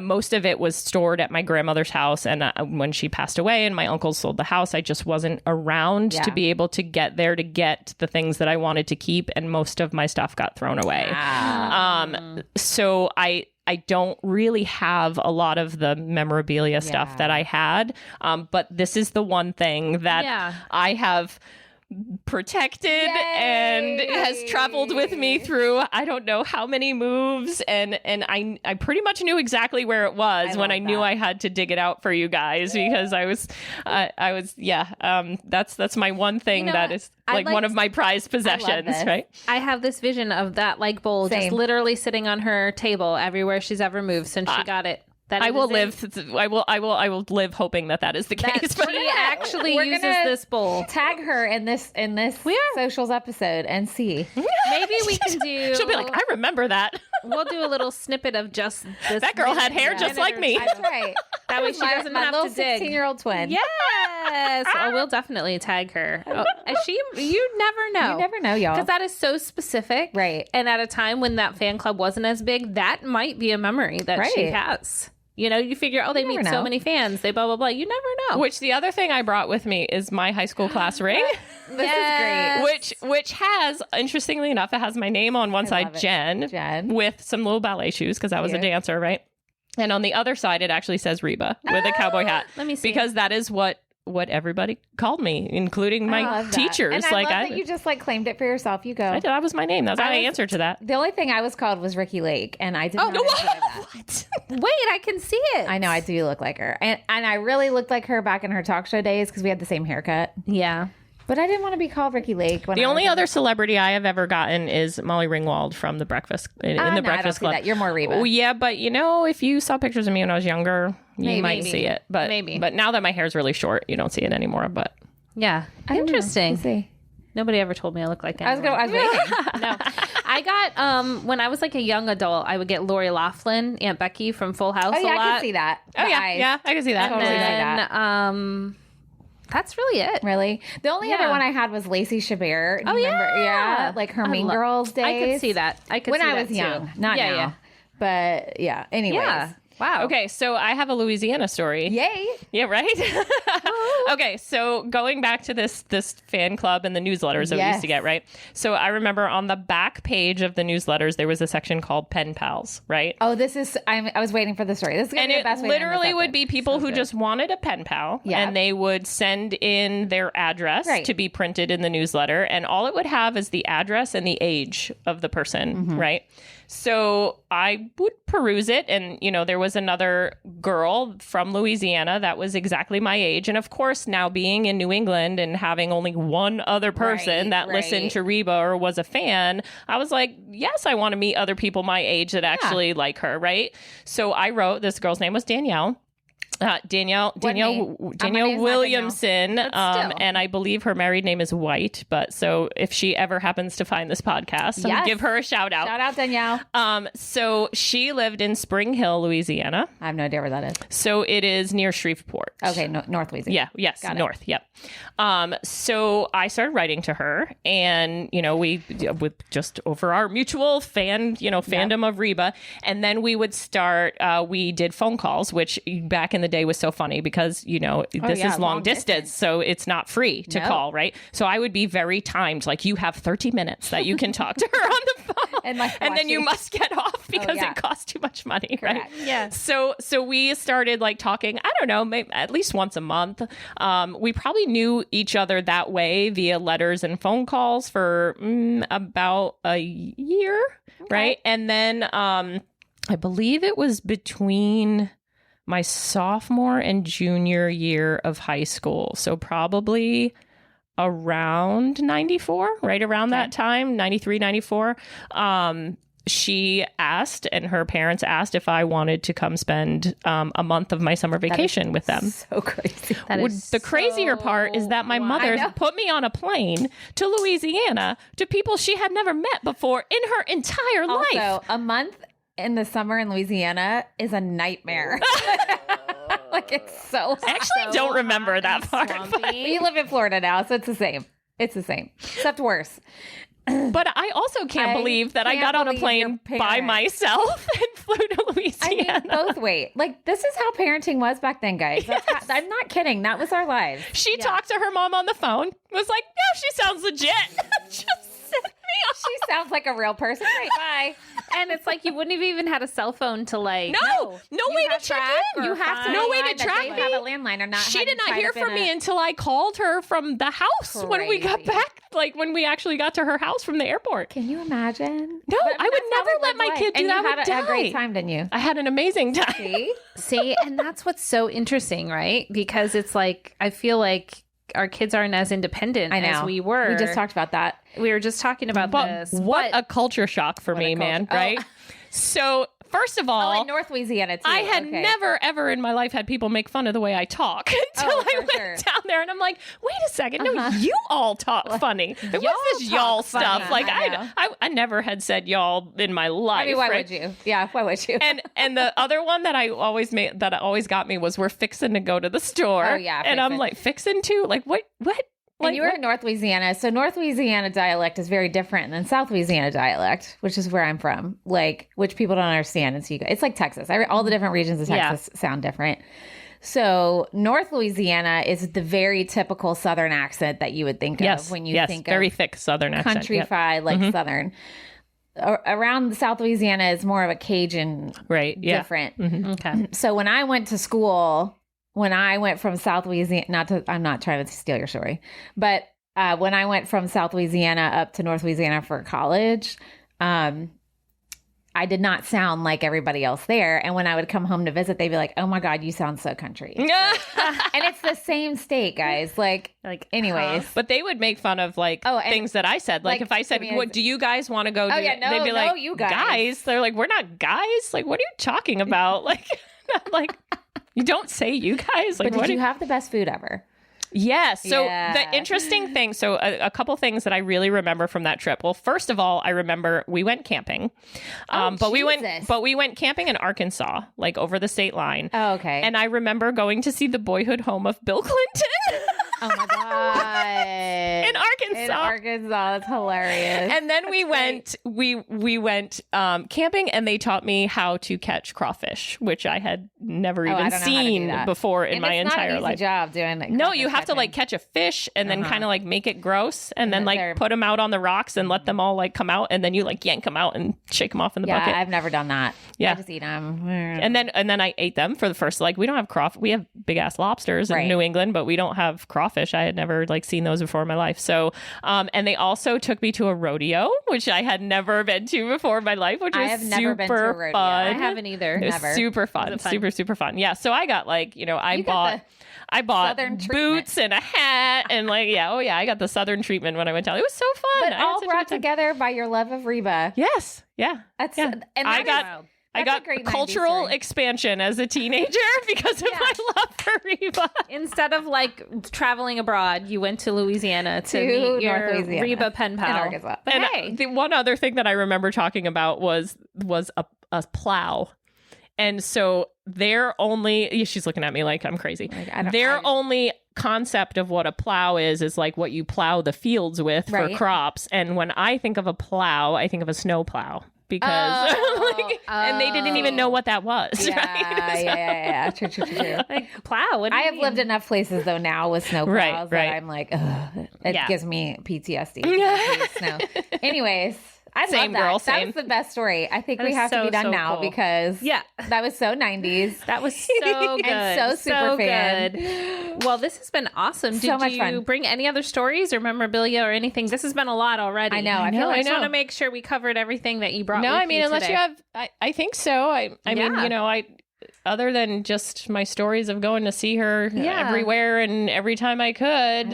most of it was stored at my grandmother's house. And when she passed away and my uncle sold the house, I just wasn't around to be able to get there to get the things that I wanted to keep, and most of my stuff got thrown away. So I don't really have a lot of the memorabilia stuff that I had, but this is the one thing that I have protected and has traveled with me through I don't know how many moves, and I pretty much knew exactly where it was when I knew I had to dig it out for you guys, because I was that's my one thing that is like one of my prized possessions, right? I have this vision of that like bowl just literally sitting on her table everywhere she's ever moved since she got it. I will live hoping that is the case. But she actually uses this bowl. Tag her in this socials episode and see. Maybe we can do. She'll be like, I remember that. We'll do a little snippet of just this. That girl had hair just like me. That's right. That way she doesn't my have little to dig. 16-year-old twin. Yes. Oh, we'll definitely tag her. Oh, and you never know. You never know, y'all. Because that is so specific. Right. And at a time when that fan club wasn't as big, that might be a memory that she has. You know, you figure, they meet so many fans. They blah, blah, blah. You never know. Which the other thing I brought with me is my high school class ring. This is great. Which has, interestingly enough, it has my name on one side, Jen, with some little ballet shoes because I was a dancer, right? And on the other side, it actually says Reba with a cowboy hat. Let me see. Because that is what everybody called me, including my teachers. And I love that you just claimed it for yourself. You go. I did. That was my name. That's how I answered to that. The only thing I was called was Ricky Lake, and I did not enjoy that. What? Wait, I can see it. I know, I do look like her. And I really looked like her back in her talk show days because we had the same haircut. Yeah. But I didn't want to be called Ricky Lake. The only other celebrity I have ever gotten is Molly Ringwald from The Breakfast in the Breakfast Club. That. You're more Reba. Oh, yeah, but if you saw pictures of me when I was younger, you might see it. But maybe. But now that my hair is really short, you don't see it anymore. But yeah, interesting. Nobody ever told me I look like anyone. I was waiting. No, I got when I was like a young adult, I would get Lori Loughlin, Aunt Becky from Full House. Oh yeah, a lot. I can see that. Yeah, I can see that. Totally see that. That's really it. Really? The only other one I had was Lacey Chabert. Do you remember? Yeah. Like her Mean Girls days. I could see that. When I was young. Not now. Yeah. But yeah. Anyways. Yeah. Wow. Okay, so I have a Louisiana story. Yay. Yeah, right? Okay, so going back to this fan club and the newsletters that we used to get, right? So I remember on the back page of the newsletters, there was a section called Pen Pals, right? Oh, I was waiting for the story. This is going to be the best way to end this literally would episode. be people who just wanted a pen pal, and they would send in their address to be printed in the newsletter, and all it would have is the address and the age of the person, right? So I would peruse it, and, there was another girl from Louisiana that was exactly my age. And of course, now being in New England and having only one other person that listened to Reba or was a fan, I was like, yes, I want to meet other people my age that actually like her, right? So I wrote, this girl's name was Danielle. Danielle Williamson, and I believe her married name is White. But so if she ever happens to find this podcast, I'll give her a shout out. Shout out, Danielle. So she lived in Spring Hill, Louisiana. I have no idea where that is. So it is near Shreveport. Okay, North Louisiana. Yeah, yes, north. Yep. So I started writing to her, and we with just over our mutual fandom of Reba, and then we would start. We did phone calls, which back in the day was so funny because this is long distance, so it's not free to call, right? So I would be very timed, like you have 30 minutes that you can talk to her on the phone, and then you must get off because it costs too much money, right? Yeah. So we started talking, I don't know, maybe at least once a month. We probably knew each other that way via letters and phone calls for about a year, right? And then I believe it was between my sophomore and junior year of high school. So probably around 94, right around that time, 93, 94. She asked, and her parents asked if I wanted to come spend a month of my summer vacation with them. So crazy. The crazier part is that my mother put me on a plane to Louisiana to people she had never met before in her entire life. Also, a month in the summer in Louisiana is a nightmare. It's so I actually don't remember that part. But you live in Florida now, so it's the same. It's the same, except worse. But I also can't believe that I got on a plane by myself and flew to Louisiana. I mean, both wait. This is how parenting was back then, guys. I'm not kidding. That was our lives. She talked to her mom on the phone. Was like, "Yeah, she sounds legit." Just sent me off. She sounds like a real person. Right, bye. And it's like you wouldn't have even had a cell phone to no way to check in. You have to no way to track me. Have a landline or not. She did not hear from me until I called her from the house when we got back. When we actually got to her house from the airport. Can you imagine? No, I would never let my kid do that. And you had a great time, didn't you? I had an amazing time. See, and that's what's so interesting, right? Because it's I feel like our kids aren't as independent as we were. We just talked about that. We were just talking about this. What a culture shock for me, man, right? So first of all, like North Louisiana too. I had never, ever in my life had people make fun of the way I talk until I went down there. And I'm like, wait a second. No, you all talk funny. What's this y'all stuff? Funny. Like, I never had said y'all in my life. I mean, why would you? Yeah, why would you? And the other one that I always made, that always got me was, we're fixing to go to the store. Oh, yeah. And I'm like, fixing to? Like, what? And you were in North Louisiana. So North Louisiana dialect is very different than South Louisiana dialect, which is where I'm from, like, which people don't understand. And so it's like Texas. All the different regions of Texas sound different. So North Louisiana is the very typical Southern accent that you would think of when you think very of thick Southern accent. Countrified, like Southern. Around South Louisiana is more of a Cajun, different. Mm-hmm. Okay. So when I went to school, when I went from South Louisiana, I'm not trying to steal your story, but when I went from South Louisiana up to North Louisiana for college, I did not sound like everybody else there. And when I would come home to visit, they'd be like, "Oh my God, you sound so country." And it's the same state, guys. Like anyways. But they would make fun of things that I said. Like if I said, "What do you guys want to go do?" They'd be like, you guys. "Guys." They're like, "We're not guys. Like, what are you talking about?" Like you don't say you guys. Like, but did you have the best food ever? Yes. So the interesting thing, a couple things that I really remember from that trip. Well, first of all, I remember we went camping, but we went camping in Arkansas, like over the state line. Oh, okay. And I remember going to see the boyhood home of Bill Clinton. Oh my God. In Arkansas. In Arkansas. That's hilarious. And then we went camping, and they taught me how to catch crawfish, which I had never even seen before in my entire life. It's not an easy job doing it. No, you have to catch a fish and then kind of make it gross and then put them out on the rocks and let them all come out, and then you yank them out and shake them off in the bucket. Yeah, I've never done that. Yeah. I just eat them. And then I ate them for the first, we don't have crawfish. We have big ass lobsters in New England, but we don't have crawfish. I had never seen those before in my life. So, and they also took me to a rodeo, which I had never been to before in my life, which was super been to a rodeo. Fun. I haven't either. It was super fun. Super fun. Yeah. So I got I bought boots and a hat and I got the Southern treatment when I went down. It was so fun. But all brought together by your love of Reba. Yes. Yeah. I got cultural expansion as a teenager because of my love for Reba. Instead of traveling abroad, you went to Louisiana to meet your Reba pen pal. In Arkansas. But the one other thing that I remember talking about was a plow. And so she's looking at me like I'm crazy. Their only concept of what a plow is what you plow the fields with for crops. And when I think of a plow, I think of a snow plow. Because and they didn't even know what that was. Yeah. True. Plow. I have lived enough places though now with snow plows that I'm like, ugh, it gives me PTSD. Snow. Anyways, I love that. Girl, that was the best story. I think we have to be done now cool. because that was so 90s. That was so good. And so Superfan. Good. Well, this has been awesome. Did you bring any other stories or memorabilia or anything? This has been a lot already. I know. I just want to make sure we covered everything that you brought. No, with I mean, unless today. you have, I think so. I mean, other than just my stories of going to see her everywhere and every time I could,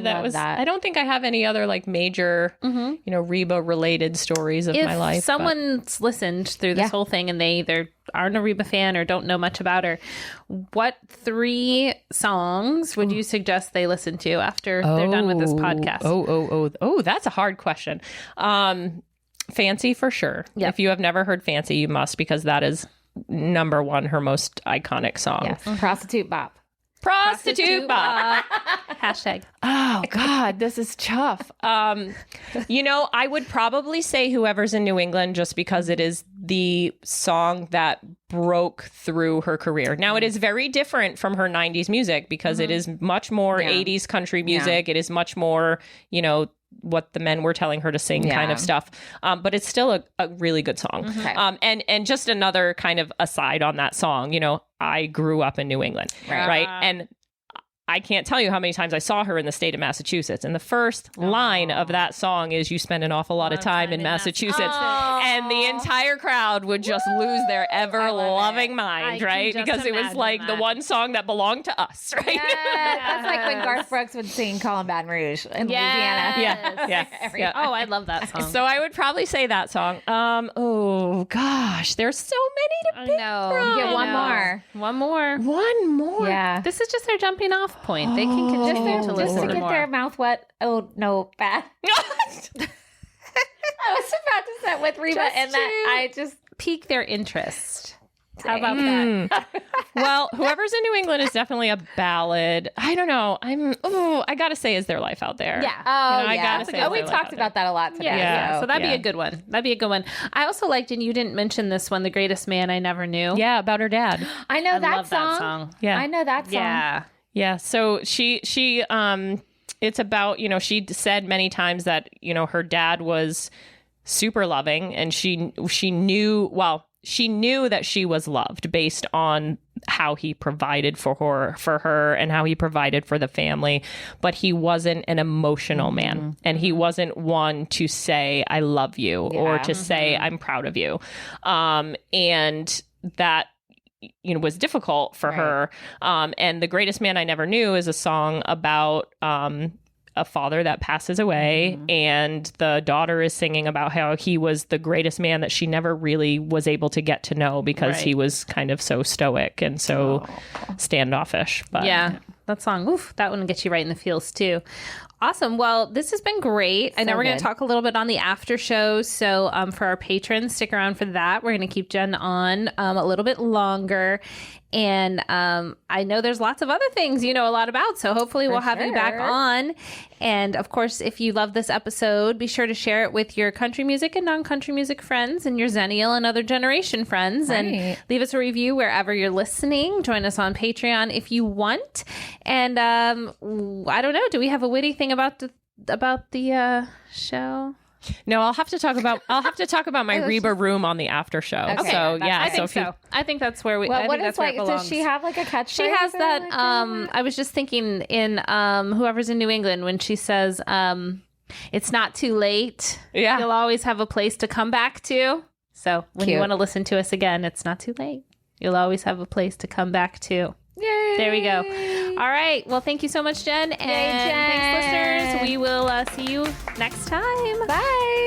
I don't think I have any other major, Reba related stories of my life. If someone's listened through this whole thing and they either aren't a Reba fan or don't know much about her, what 3 songs would you suggest they listen to after they're done with this podcast? Oh, that's a hard question. Fancy for sure. Yep. If you have never heard Fancy, you must, because that is number 1, her most iconic song. Yes. Prostitute Bop. Prostitute Bop. Hashtag. Oh God, this is tough. I would probably say Whoever's in New England, just because it is the song that broke through her career. Now it is very different from her 90s music because it is much more 80s country music. It is much more, what the men were telling her to sing kind of stuff. But it's still a really good song. Okay. And just another kind of aside on that song, I grew up in New England, right? And I can't tell you how many times I saw her in the state of Massachusetts. And the first line of that song is, "You spend an awful lot of time in Massachusetts." And the entire crowd would just lose their ever-loving mind, right? Because it was like the one song that belonged to us, right? Yeah, that's like when Garth Brooks would sing "Call 'Em Baton Rouge" in Louisiana. Yeah. Oh, I love that song. So I would probably say that song. Oh gosh, there's so many to pick from. Get one more. One more. Yeah. This is just their jumping off point. They can continue to listen just to get more. their mouth wet. Oh no, bad. I was about to set with Reba, and that I just pique their interest. How about that? Well, Whoever's in New England is definitely a ballad. I don't know. I gotta say, Is There Life Out There? Yeah. I gotta say, we talked about that a lot today. Yeah. So that'd be a good one. That'd be a good one. I also liked, and you didn't mention this one, "The Greatest Man I Never Knew." Yeah, about her dad. I know that love song. that song. Yeah, I know that song. Yeah. So she it's about, she said many times that, her dad was super loving, and she knew that she was loved based on how he provided for her and how he provided for the family, but he wasn't an emotional man, and he wasn't one to say "I love you" or to say "I'm proud of you," and that was difficult for her. And "The Greatest Man I Never Knew" is a song about a father that passes away, and the daughter is singing about how he was the greatest man that she never really was able to get to know because he was kind of so stoic and so standoffish. But yeah, that song, that one gets you right in the feels too. Awesome. Well, this has been great. I know we're going to talk a little bit on the after show. So for our patrons, stick around for that. We're going to keep Jen on a little bit longer. And I know there's lots of other things you know a lot about. So hopefully we'll have you back on. And of course, if you love this episode, be sure to share it with your country music and non-country music friends and your Xennial and other generation friends. And leave us a review wherever you're listening. Join us on Patreon if you want. And I don't know. Do we have a witty thing about the show? No, I'll have to talk about my Reba room on the after show. Okay. So yeah, I think that's where we. Well, I what think is that's where it does belongs. she have like a catchphrase? She has that. I was just thinking in Whoever's in New England when she says, "It's not too late. Yeah, you'll always have a place to come back to." So when you want to listen to us again, it's not too late. You'll always have a place to come back to. Yay! There we go. All right. Well, thank you so much, Jen. And thanks, listeners. We will see you next time. Bye.